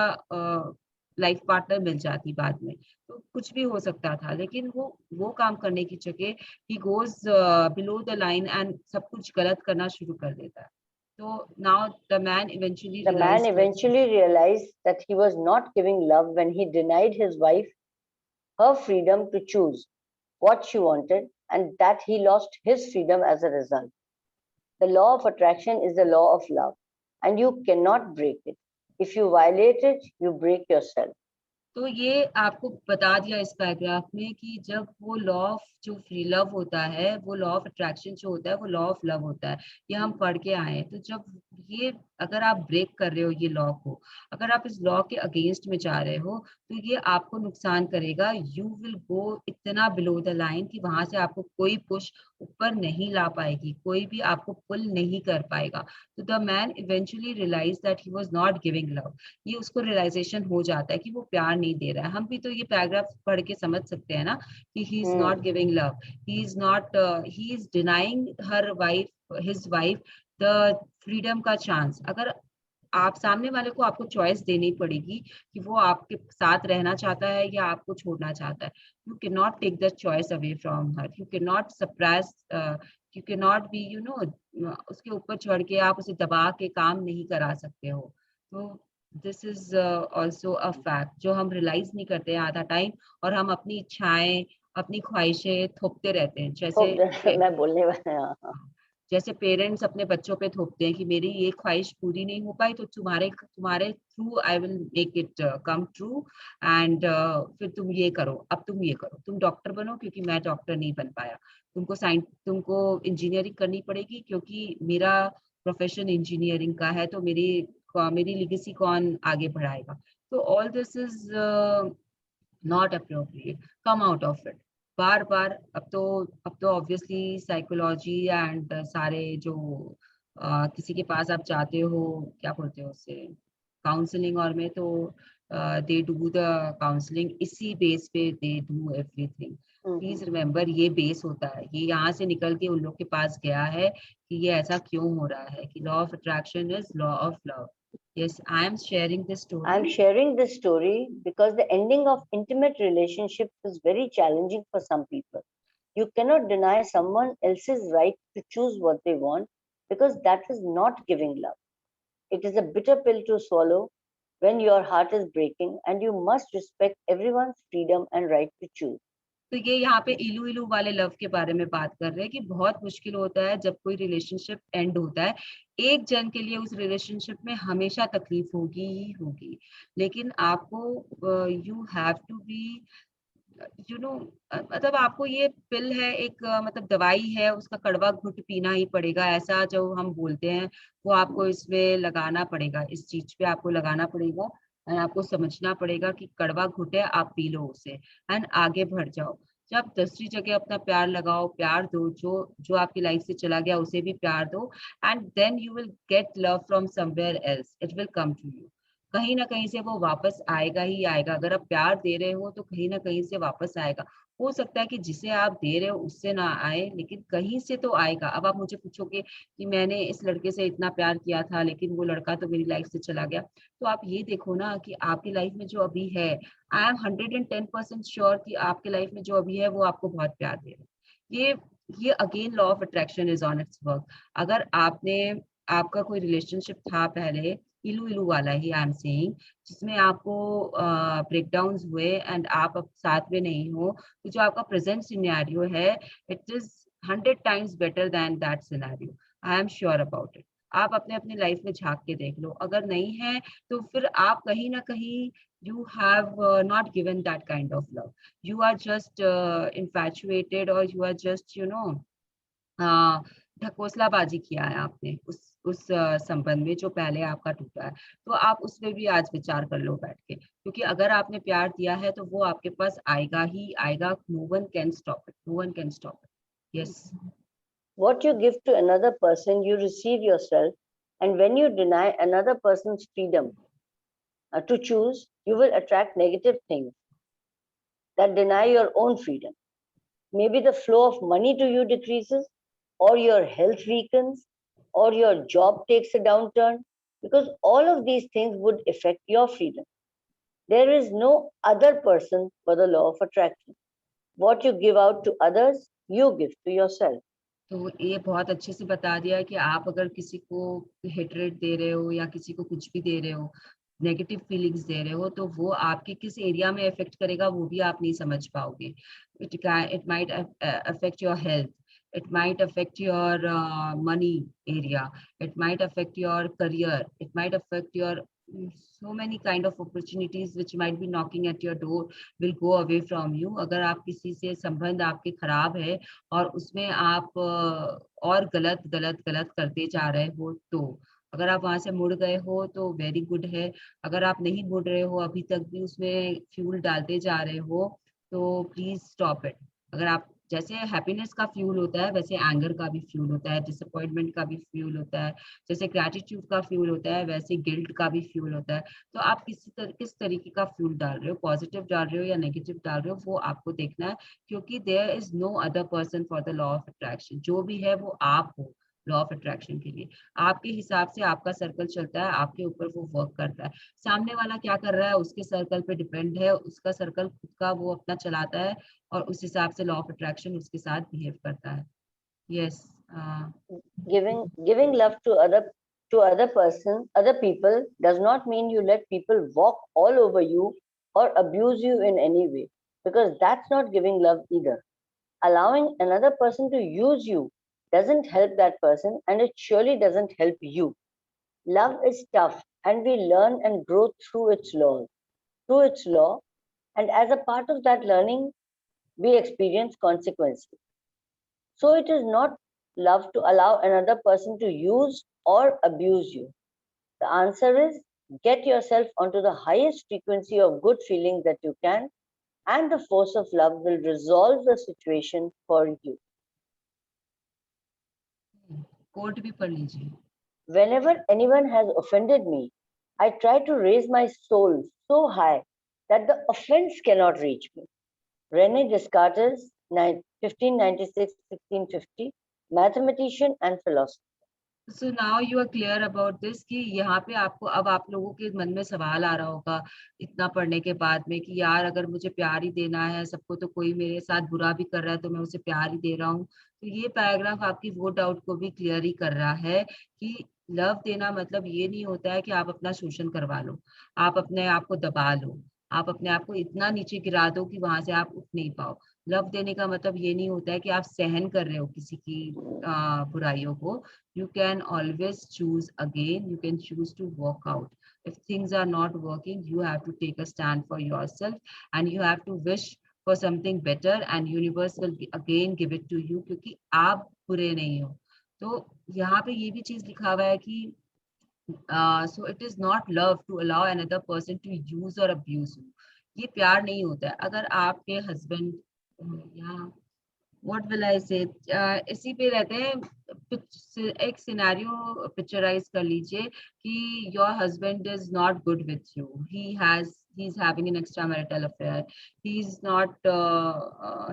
लाइफ पार्टनर मिल जाती बाद में. तो कुछ भी हो सकता था, लेकिन वो काम करने की जगह he goes below the line and सब कुछ गलत करना शुरू कर देता है. So now the man eventually realized that he was not giving love when he denied his wife her freedom to choose what she wanted, and that he lost his freedom as a result. The law of attraction is the law of love, and you cannot break it. If you violate it, you break yourself. तो ये आपको बता दिया इस paragraph में कि जब वो लॉ ऑफ जो फ्री लव होता है, वो लॉ ऑफ अट्रैक्शन जो होता है, वो लॉ ऑफ लव होता है. ये हम पढ़ के आए हैं. तो जब ये अगर आप ब्रेक कर रहे हो ये लॉ को, अगर आप इस लॉ के अगेंस्ट में जा रहे हो, तो ये आपको नुकसान करेगा. यू विल गो इतना बिलो द लाइन कि वहां से आपको कोई पुश ऊपर नहीं ला पाएगी, कोई भी आपको पुल नहीं कर पाएगा. तो the man eventually realise that he was not giving love. ये उसको रियलाइजेशन हो जाता है कि वो प्यार नहीं दे रहा है. हम भी तो ये पैराग्राफ पढ़ के समझ सकते हैं ना कि ही is not giving love, he is not, he is denying her wife, his wife the freedom का चांस. अगर आप सामने वाले को आपको चॉइस देनी पड़ेगी कि वो आपके साथ रहना चाहता है या आपको छोड़ना चाहता है. You can not take the choice away from her. You can not suppress, you can not be उसके ऊपर चढ़ के आप उसे दबा के काम नहीं करा सकते हो. तो this is also a fact जो हम रियलाइज नहीं करते हैं आधा टाइम, और हम अपनी इच्छाएं, अपनी ख्वाहिशें थोपते रहते हैं. जैसे मैं बोलने वाला, जैसे पेरेंट्स अपने बच्चों पे थोपते हैं कि मेरी ये ख्वाहिश पूरी नहीं हो पाई, तो तुम्हारे through I will make it come true, and फिर तुम ये करो, अब तुम ये करो, तुम डॉक्टर बनो क्योंकि मैं डॉक्टर नहीं बन पाया, तुमको इंजीनियरिंग करनी पड़ेगी क्योंकि मेरा प्रोफेशन इंजीनियरिंग का है, तो मेरी लेगेसी कौन आगे बढ़ाएगा. तो all this is not appropriate. Come out of it. बार बार अब तो ऑब्वियसली साइकोलॉजी एंड सारे जो किसी के पास आप जाते हो, क्या बोलते हो उससे, काउंसलिंग, और में तो दे डू द काउंसलिंग इसी बेस पे, they do everything. Please remember ये बेस होता है, ये यहाँ से निकल के उन लोग के पास गया है कि ये ऐसा क्यों हो रहा है, कि law of attraction is law of love. Yes, I am sharing this story. I'm sharing this story because the ending of intimate relationships is very challenging for some people. You cannot deny someone else's right to choose what they want, because that is not giving love. It is a bitter pill to swallow when your heart is breaking, and you must respect everyone's freedom and right to choose. तो ये यहाँ पे इलू इलू वाले love के बारे में बात कर रहे हैं कि बहुत मुश्किल होता है जब कोई रिलेशनशिप एंड होता है. एक जन के लिए उस रिलेशनशिप में हमेशा तकलीफ होगी ही होगी, लेकिन आपको यू हैव टू बी मतलब आपको ये पिल है, एक मतलब दवाई है, उसका कड़वा घुट पीना ही पड़ेगा, ऐसा जो हम बोलते हैं वो आपको इसमें लगाना पड़ेगा, इस चीज पे आपको लगाना पड़ेगा, और आपको समझना पड़ेगा कि कड़वा घुट है, आप पी लो उसे एंड आगे बढ़ जाओ. जब दूसरी जगह अपना प्यार लगाओ, प्यार दो, जो जो आपकी लाइफ से चला गया उसे भी प्यार दो, and then you will get love from somewhere else, it will come to you. कहीं ना कहीं से वो वापस आएगा ही आएगा। अगर आप प्यार दे रहे हो तो कहीं ना कहीं से वापस आएगा। हो सकता है कि जिसे आप दे रहे हो उससे ना आए, लेकिन कहीं से तो आएगा। अब आप मुझे पूछोगे कि मैंने इस लड़के से इतना प्यार किया था लेकिन वो लड़का तो मेरी लाइफ से चला गया, तो आप ये देखो ना कि आपकी लाइफ में जो अभी है, आई एम 110% श्योर कि आपके लाइफ में जो अभी है वो आपको बहुत प्यार दे रहा है। ये again law of attraction is on it's work. अगर आपका कोई रिलेशनशिप था पहले, इलू इलू वाला ही आई एम सेइंग, जिसमें आपको ब्रेकडाउन्स हुए एंड आप अब साथ में नहीं हो, तो जो आपका प्रेजेंट सिनेरियो है, it is 100 times better than that scenario. I am sure about it. आप अपने अपने लाइफ में झांक के देख लो, अगर नहीं है तो फिर आप कहीं ना कहीं you have not given that kind of love. You are just infatuated, or you are just ढकोसलाबाजी किया है आपने उस संबंध में जो पहले आपका टूटा है। तो आप उसमें भी आज विचार कर लो बैठ के, क्योंकि अगर आपने प्यार दिया है तो वो आपके पास आएगा ही आएगा। No one can stop it, no one can stop it. Yes. What you give to another person, you receive yourself. And when you deny another person's freedom to choose, you will attract negative things that deny your own freedom. Maybe the flow of money to you decreases, or your health weakens, or your job takes a downturn, because all of these things would affect your freedom. There is no other person for the law of attraction. What you give out to others, you give to yourself. तो ये बहुत अच्छे से बता दिया कि आप अगर किसी को हेटरेट दे रहे हो या किसी को कुछ भी दे रहे हो, नेगेटिव फीलिंग्स दे रहे हो, तो वो आपके किस एरिया में इफेक्ट करेगा वो भी आप नहीं समझ पाओगे। It might affect your health, it might affect your money area, it might affect your career, it might affect your so many kind of opportunities which might be knocking at your door will go away from you। अगर आप किसी से संबंध आपके खराब है और उसमें आप और गलत गलत गलत करते जा रहे हो, तो अगर आप वहां से मुड़ गए हो तो वेरी गुड है। अगर आप नहीं मुड़ रहे हो, अभी तक भी उसमें फ्यूल डालते जा रहे हो, तो प्लीज स्टॉप इट। अगर आप, जैसे हैप्पीनेस का फ्यूल होता है वैसे एंगर का भी फ्यूल होता है, डिसअपॉइंटमेंट का भी फ्यूल होता है, जैसे ग्रैटिट्यूड का फ्यूल होता है वैसे गिल्ट का भी फ्यूल होता है। तो आप किस तरीके का फ्यूल डाल रहे हो, पॉजिटिव डाल रहे हो या नेगेटिव डाल रहे हो, वो आपको देखना है। क्योंकि there is no other person for the law of attraction. जो भी है वो आप हो लॉ ऑफ अट्रैक्शन के लिए। आपके हिसाब से आपका सर्कल चलता है, आपके ऊपर वो वर्क करता है। सामने वाला क्या कर रहा है उसके सर्कल पे डिपेंड है, उसका सर्कल खुद का वो अपना चलाता है और उस हिसाब से लॉ ऑफ अट्रैक्शन उसके साथ बिहेव करता है। Yes. Giving love to other people does not mean you let people walk all over you or abuse you in any way, because that's not giving love either. Allowing another person to use you doesn't help that person, and it surely doesn't help you. Love is tough, and we learn and grow through its law, and as a part of that learning, we experience consequences. So it is not love to allow another person to use or abuse you. The answer is get yourself onto the highest frequency of good feelings that you can, and the force of love will resolve the situation for you. Quote भी पढ़ लीजिए। Whenever anyone has offended me, I try to raise my soul so high that the offense cannot reach me. Rene Descartes, 1596-1650, mathematician and philosopher. So now you are clear about this कि यहाँ पे आपको, अब आप लोगों के मन में सवाल आ रहा होगा इतना पढ़ने के बाद में कि यार अगर मुझे प्यार ही देना है सबको, तो कोई मेरे साथ बुरा भी कर रहा है तो मैं उसे प्यार ही दे रहा हूँ। तो ये पैराग्राफ आपकी वो डाउट को भी क्लियर ही कर रहा है कि लव देना मतलब ये नहीं होता है कि आप अपना शोषण करवा लो, आप अपने आप को दबा लो, आप अपने आप को इतना नीचे गिरा दो कि वहां से आप उठ नहीं पाओ। लव देने का मतलब ये नहीं होता है कि आप सहन कर रहे हो किसी की बुराइयों को। You can always choose again. You can choose to walk out. If things are not working, you have to take a stand for yourself, and you have to wish for something better, and universe will again give it to you, क्योंकि आप बुरे नहीं हो। तो यहाँ पे ये भी चीज लिखा हुआ है कि so it is not love to allow another person to use or abuse you। ये प्यार नहीं होता है। अगर आपके husband Yeah. What will I say? इसी पे रहते हैं। एक सिनेरियो पिक्चराइज कर लीजिए कि your husband is not good with you. He's having an extramarital affair. He's not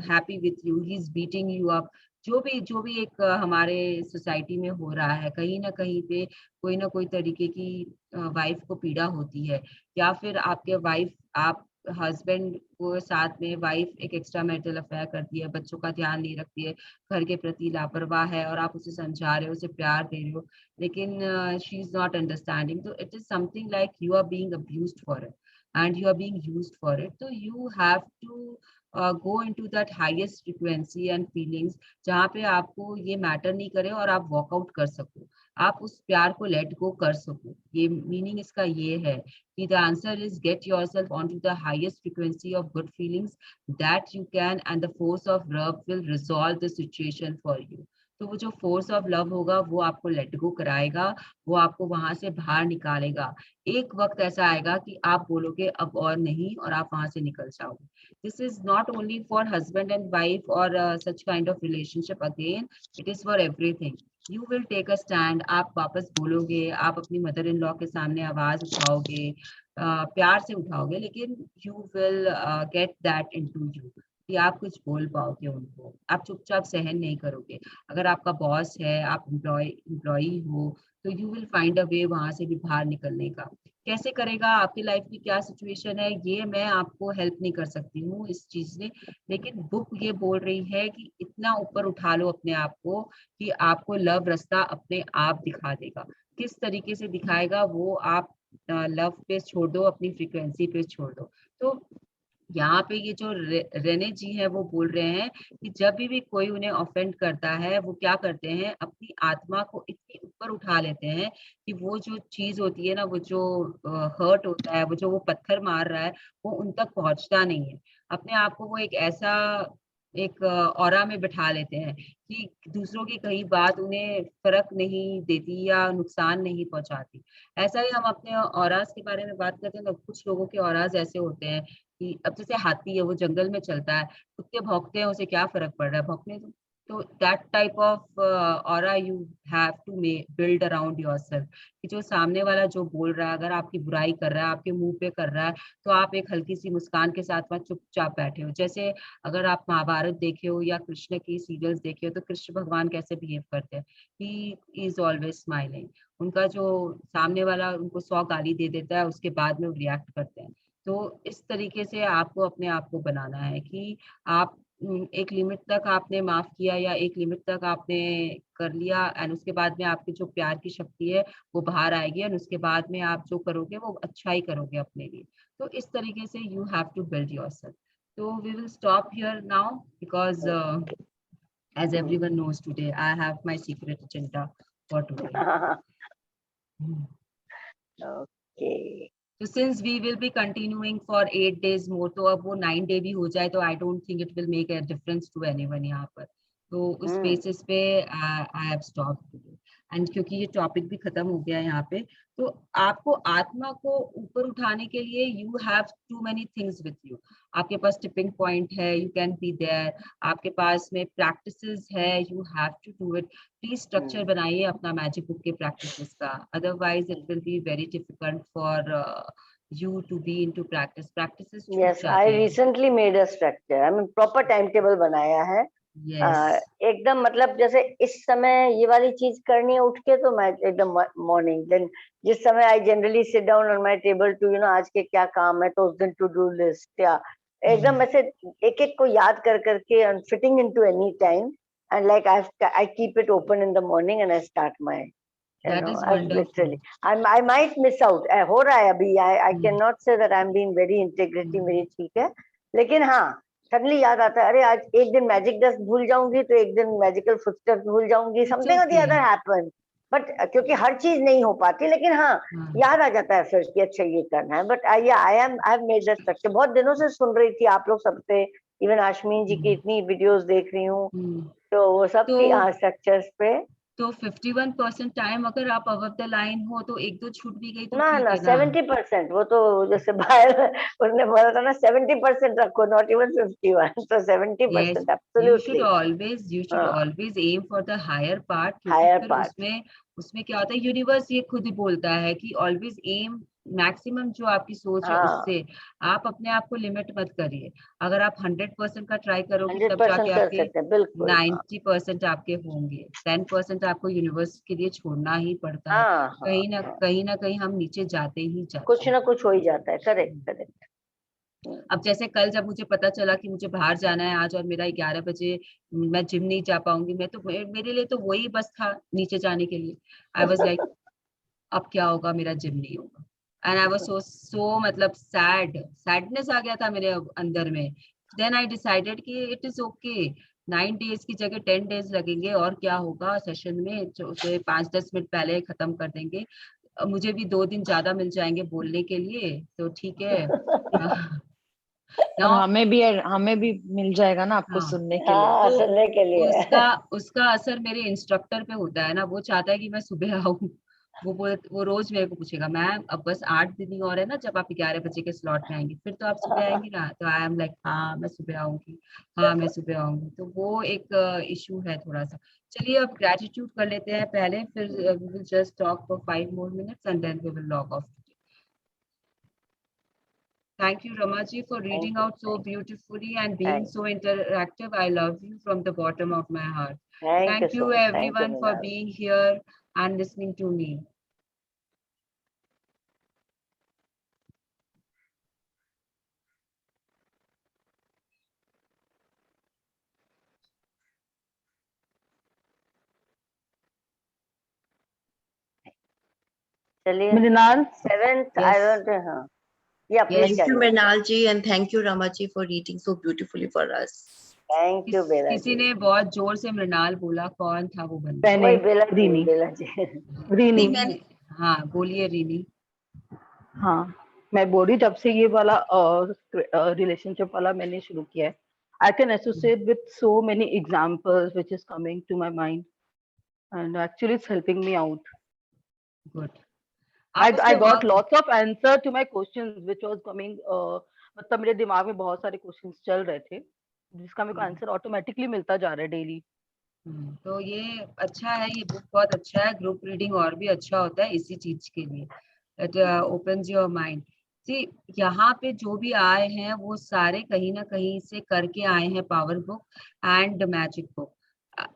happy with you. He's beating you up. जो भी एक हमारे सोसाइटी में हो रहा है, कहीं ना कहीं पे कोई ना कोई तरीके की वाइफ को पीड़ा होती है, या फिर आपके वाइफ आप हस्बैंड को साथ में वाइफ एक एक्स्ट्रा मैरिटल अफेयर करती है, बच्चों का ध्यान नहीं रखती है, घर के प्रति लापरवाह है, और आप उसे समझा रहे हो, उसे प्यार दे रहे हो, लेकिन शी इज नॉट अंडरस्टैंडिंग, तो it is something like you are being abused for it and you are being used for it. So you have to go into that highest frequency and feelings जहाँ पे आपको ये matter नहीं करे और आप walkout कर सको, आप उस प्यार को लेट गो कर सको। ये मीनिंग इसका ये है कि the answer is get yourself onto the highest frequency of good feelings that you can, and the force of love will resolve the situation for you. तो वो जो फोर्स ऑफ लव होगा वो आपको लेट गो कराएगा, वो आपको वहां से बाहर निकालेगा। एक वक्त ऐसा आएगा कि आप बोलोगे अब और नहीं, और आप वहां से निकल जाओगे। This is not only for husband and wife और such kind of relationship, again it is for everything. You will take a stand, आप वापस बोलोगे, आप अपनी मदर इन लॉ के सामने आवाज उठाओगे, प्यार से उठाओगे, लेकिन you will get that into you कि आप कुछ बोल पाओगे उनको, आप चुपचाप सहन नहीं करोगे। अगर आपका बॉस है, आप एम्प्लॉई हो, तो यू विल फाइंड अ वे वहां से भी बाहर निकलने का। कैसे करेगा, आपकी लाइफ की क्या सिचुएशन है, ये मैं आपको हेल्प नहीं कर सकती हूँ इस चीज से, लेकिन बुक ये बोल रही है कि इतना ऊपर उठा लो अपने आप को कि आपको लव रास्ता अपने आप दिखा देगा। किस तरीके से दिखाएगा वो आप लव पे छोड़ दो, अपनी फ्रीक्वेंसी पे छोड़ दो। तो यहाँ पे ये जो रेने जी है वो बोल रहे हैं कि जब भी कोई उन्हें ऑफेंड करता है, वो क्या करते हैं, अपनी आत्मा को इतनी ऊपर उठा लेते हैं कि वो जो चीज होती है ना, वो जो हर्ट होता है, वो जो वो पत्थर मार रहा है, वो उन तक पहुंचता नहीं है। अपने आप को वो एक ऐसा एक ऑरा में बिठा लेते हैं कि दूसरों की कही बात उन्हें फर्क नहीं देती या नुकसान नहीं पहुंचाती। ऐसा ही हम अपने ऑराज के बारे में बात करते हैं, तो कुछ लोगों के ऑराज ऐसे होते हैं कि अब जैसे हाथी है, वो जंगल में चलता है, कुत्ते भौंकते हैं, उसे क्या फर्क पड़ रहा है, भौंकने दो। तो that type of aura you have to build around yourself, कि जो सामने वाला जो बोल रहा है, अगर आपकी बुराई कर रहा है, आपके मुंह पे कर रहा है, तो आप एक हल्की सी मुस्कान के साथ वहां चुपचाप बैठे हो। जैसे अगर आप महाभारत देखे हो या कृष्ण की सीरियल्स देखे हो, तो कृष्ण भगवान कैसे बिहेव करते हैं, ही इज ऑलवेज स्माइलिंग। उनका जो सामने वाला उनको 100 गाली दे देता है, उसके बाद में वो रिएक्ट करते हैं। तो इस तरीके से आपको अपने आप को बनाना है कि आप एक लिमिट तक आपने माफ किया या एक लिमिट तक आपने कर लिया, एंड उसके बाद में आपकी जो प्यार की शक्ति है वो बाहर आएगी, एंड उसके बाद में आप जो करोगे वो अच्छा ही करोगे अपने लिए। तो इस तरीके से you have to build yourself. तो we will stop here now because as everyone knows today, I have my secret agenda for today. Okay. So since we will be continuing for 8 days more, तो अब वो 9 day भी हो जाए तो I don't think it will make a difference to anyone यहाँ पर। तो उस बेसिस पे I have stopped today. And क्योंकि ये टॉपिक भी खत्म हो गया है यहाँ पे, तो आपको आत्मा को ऊपर उठाने के लिए you have too many things with you. आपके पास टिपिंग पॉइंट है, यू कैन बी देयर, आपके पास में प्रैक्टिसेस है, you have to do it. Please structure बनाइए अपना मैजिक बुक के प्रैक्टिसेस का, otherwise it will be very difficult for you to be into practice. Practices Yes, I recently made a structure. I mean proper timetable बनाया है। Yes. एकदम मतलब जैसे इस समय ये वाली चीज करनी है उठ के, तो मैं एकदम मॉर्निंग, देन जिस समय I generally sit down on my table to आज के क्या काम है, तो उस दिन टू डू लिस्ट, या एकदम ऐसे एक एक को याद कर करके and fitting into any time, and like I keep it open in the morning and I start my That is wonderful. Literally, I might miss out. हो रहा है अभी, I cannot say that I'm being very integrity मेरी ठीक है, लेकिन हाँ suddenly याद आता है, अरे आज एक दिन मैजिक डस्ट भूल जाऊंगी, तो एक दिन मैजिकल फुटस्टेप्स भूल जाऊंगी, समथिंग और द अदर हैपन। बट क्योंकि हर चीज नहीं हो पाती, लेकिन हाँ याद आ जाता है फिर कि अच्छा ये करना है। But I have made that structure. बहुत दिनों से सुन रही थी आप लोग सबसे, इवन आशमीन जी की इतनी वीडियोस देख रही हूँ, तो वो सब की स्ट्रक्चर्स पे तो 51% टाइम अगर आप अबव द लाइन हो तो एक दो छूट भी गई तो ना ठीक ना है ना। 70%, वो तो जैसे बाहर उसने बोला था ना 70% रखो, नॉट इवन 51, तो 70% you should absolutely. always aim for the higher part, क्योंकि हायर फिर पार्ट। उसमें क्या होता है, यूनिवर्स ये खुद ही बोलता है कि ऑलवेज एम मैक्सिमम, जो आपकी सोच है हाँ, उससे। आप अपने आप को लिमिट मत करिए। अगर आप 100% का ट्राई करोगे तब 100% जाके कर आपके सकते हैं, बिल्कुल। हाँ 90% आपके होंगे। 10% आपको यूनिवर्स के लिए छोड़ना ही पड़ता है। हाँ हाँ हाँ, कहीं ना कहीं हम नीचे जाते ही जाते कुछ हैं। ना कुछ हो ही जाता है, करेक्ट करेक्ट। अब जैसे कल जब मुझे पता चला कि मुझे बाहर जाना है आज और मेरा 11 बजे मैं जिम नहीं जा पाऊंगी, मैं तो मेरे लिए तो वही बस था नीचे जाने के लिए। आई वाज लाइक अब क्या होगा, मेरा जिम नहीं होगा। एंड आई वाज सो मतलब सैडनेस आ गया था मेरे अंदर में। देन आई डिसाइडेड कि इट इज ओके, 9 डेज की जगह 10 डेज लगेंगे और क्या होगा, सेशन में जो उसे 5-10 मिनट पहले खत्म कर देंगे। मुझे भी 2 दिन ज्यादा मिल जाएंगे बोलने के लिए, तो ठीक है। और नाउ हमें भी मिल जाएगा ना आपको हाँ, सुनने के लिए। हाँ, तो सुनने के लिए। उसका असर मेरे इंस्ट्रक्टर पे होता है ना। वो चाहता है कि मैं सुबह आऊँ। वो रोज मेरे को पूछेगा, मैम अब बस 8 दिन ही और है ना, जब आप 11 बजे के स्लॉट में आएंगी फिर तो आप सुबह आएंगी ना। तो आई एम लाइक हाँ मैं सुबह आऊंगी, हाँ मैं सुबह आऊंगी। तो वो एक इशू है थोड़ा सा। चलिए अब ग्रेटिट्यूड कर लेते हैं पहले, फिर we will just talk for 5 more minutes and then we will log off. Thank you, Ramaji, for thank reading you, out so beautifully and being thank so interactive. I love you from the bottom of my heart. Thank you Thank so you, much, thank you everyone, for Meenal. being here and listening to me. चलिए Mrinal, 7th, I Yes, don't, हाँ या please yes. Thank you, carry on. Mrinal ji, and thank you, Ramaji, for reading so beautifully for us. Thank you Bela किसी जी। ने बहुत जोर से मृणाल बोला, कौन था वो बंदा? वही मैंने बेला जी, रीनी बेला जी। रीनी रीनी ने। हाँ बोलिए रीनी। हाँ मैं बोल रही जब से ये वाला रिलेशनशिप वाला मैंने शुरू किया है I can associate with so many examples which is coming to my mind and actually it's helping me out good. आप उस आई पे got work. Lots of answer to my questions which was coming मतलब मेरे दिमाग में बहुत सारे क्वेश्चंस चल रहे थे जिसका मेरे को आंसर ऑटोमेटिकली मिलता जा रहा है डेली तो ये अच्छा है, ये बुक बहुत अच्छा है। ग्रुप रीडिंग और भी अच्छा होता है इसी चीज के लिए। It opens your mind. See, यहाँ पे जो भी आए हैं वो सारे कहीं ना कहीं से करके आए हैं power book and magic book.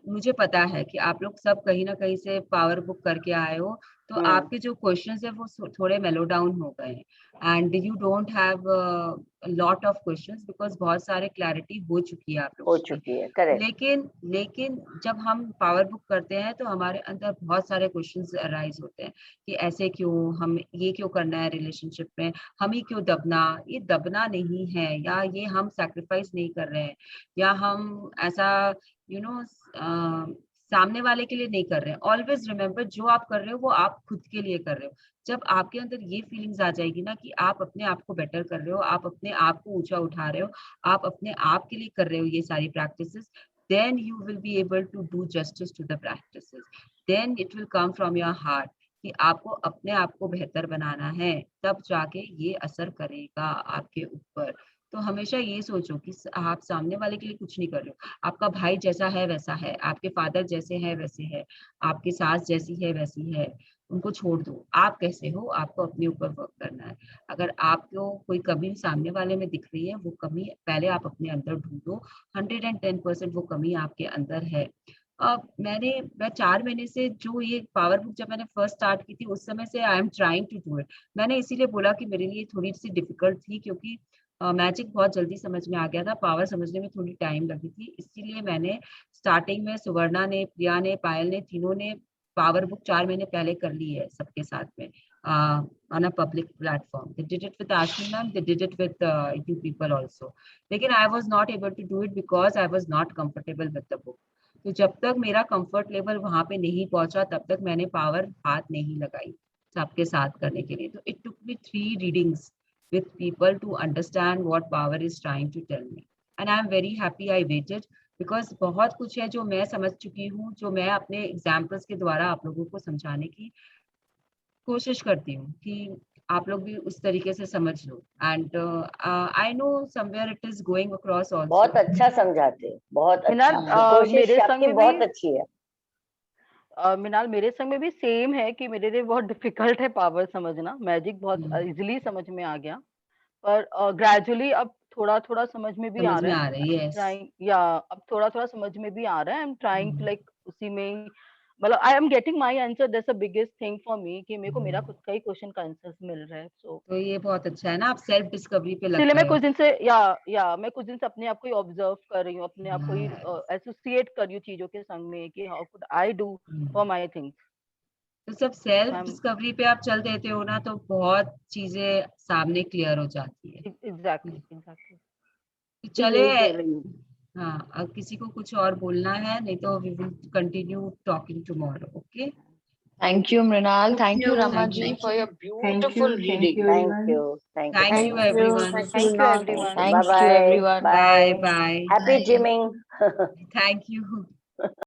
मुझे पता है कि आप लोग सब कहीं ना कहीं से पावर बुक करके आए हो, तो आपके जो क्वेश्चंस है वो थोड़े मेलो डाउन हो गए हैं and you don't have lot of questions because बहुत सारे क्लैरिटी हो चुकी है आप हो लोगों की। चुकी है, करेक्ट। लेकिन जब हम पावर बुक करते हैं तो हमारे अंदर बहुत सारे क्वेश्चंस अराइज होते हैं कि ऐसे क्यों, हम ये क्यों करना है रिलेशनशिप में, हम ही क्यों दबना। ये दबना नहीं है, या ये हम सैक्रिफाइस नहीं कर रहे हैं, या हम ऐसा यू नो सामने वाले के लिए नहीं कर रहे हैं। ऑलवेज रिमेम्बर, जो आप कर रहे हो वो आप खुद के लिए कर रहे हो। जब आपके अंदर ये फीलिंग्स आ जाएगी ना कि आप अपने आप को बेटर कर रहे हो, आप अपने आप को ऊंचा उठा रहे हो, आप अपने आप के लिए कर रहे हो ये सारी practices, then you will be able to do justice to the practices. Then it will come from your heart कि आपको अपने आप को बेहतर बनाना है, तब जाके ये असर करेगा आपके ऊपर। तो हमेशा ये सोचो कि आप सामने वाले के लिए कुछ नहीं कर रहे हो। आपका भाई जैसा है वैसा है, आपके फादर जैसे है वैसे है, आपकी सास जैसी है वैसी है, उनको छोड़ दो। आप कैसे हो, आपको अपने ऊपर वर्क करना है। अगर आपको कोई कमी सामने वाले में दिख रही है, वो कमी पहले आप अपने अंदर ढूंढो। 110% वो कमी आपके अंदर है। मैं 4 महीने से जो ये पावर बुक जब मैंने फर्स्ट स्टार्ट की थी उस समय से I am trying to do it. मैंने इसीलिए बोला कि मेरे लिए थोड़ी सी डिफिकल्ट थी, क्योंकि मैजिक बहुत जल्दी समझ में आ गया था, पावर समझने में थोड़ी टाइम लगी थी। इसीलिए मैंने स्टार्टिंग में सुवर्णा ने, प्रिया ने, पायल ने, तीनों ने पावर बुक 4 महीने पहले कर ली है सबके साथ में on a public platform. They did it with Ashmi ma'am, they did it with you people also. लेकिन I was not able to do it because I was not comfortable with the book. तो जब तक मेरा comfort level वहां पे नहीं पहुंचा तब तक मैंने पावर हाथ नहीं लगाई सबके साथ करने के लिए। तो it took me 3 readings with people to understand what power is trying to tell me. And I am very happy I waited because बहुत कुछ है जो मैं समझ चुकी हूँ, जो मैं अपने एग्जाम्पल्स के द्वारा आप लोगों को समझाने की कोशिश करती हूँ कि आप लोग भी उस तरीके से समझ लो। And I know somewhere it is going across बहुत आल्सो। अच्छा समझाते हो, बहुत मिनाल अच्छा, कोशिश मेरे संग आपकी में बहुत भी अच्छी है। मिनाल मेरे संग में भी सेम है कि मेरे लिए बहुत डिफिकल्ट है पावर समझना। मैजिक बहुत इजीली समझ में आ गया, पर ग्रेजुअली अब थोड़ा थोड़ा समझ में भी आ समझ में रहा आ है। रही है। ट्राइंग या अब थोड़ा थोड़ा समझ में भी आ रहा है। I am trying to like उसी में ही, मतलब I am getting my answer. That's the biggest thing for me कि मेरे को मेरा खुद का ही क्वेश्चन का आंसर मिल रहा है। सो तो ये बहुत अच्छा है ना, आप सेल्फ डिस्कवरी पे लग इसलिए मैं गए हो। कुछ दिन से मैं कुछ दिन से अपने आप को ही ऑब्जर्व कर रही हूँ, अपने आप को ही एसोसिएट कर रही हूँ चीजों के संग में कि how could I do for my things. तो जब सेल्फ आई एम डिस्कवरी पे आप चल देते हो ना, तो बहुत चीजें सामने क्लियर हो जाती है। एग्जैक्टली तो चले, यही कर रही हूँ। हाँ, अब किसी को कुछ और बोलना है, नहीं तो we will continue talking tomorrow. Okay, Thank you, Mrinal. Thank you, Rama thank ji, you, for your beautiful reading. Thank you, thank you, thank thank you you, everyone, thank you everyone. Bye Thank you, bye, everyone. Bye bye, bye, happy gymming. Thank you.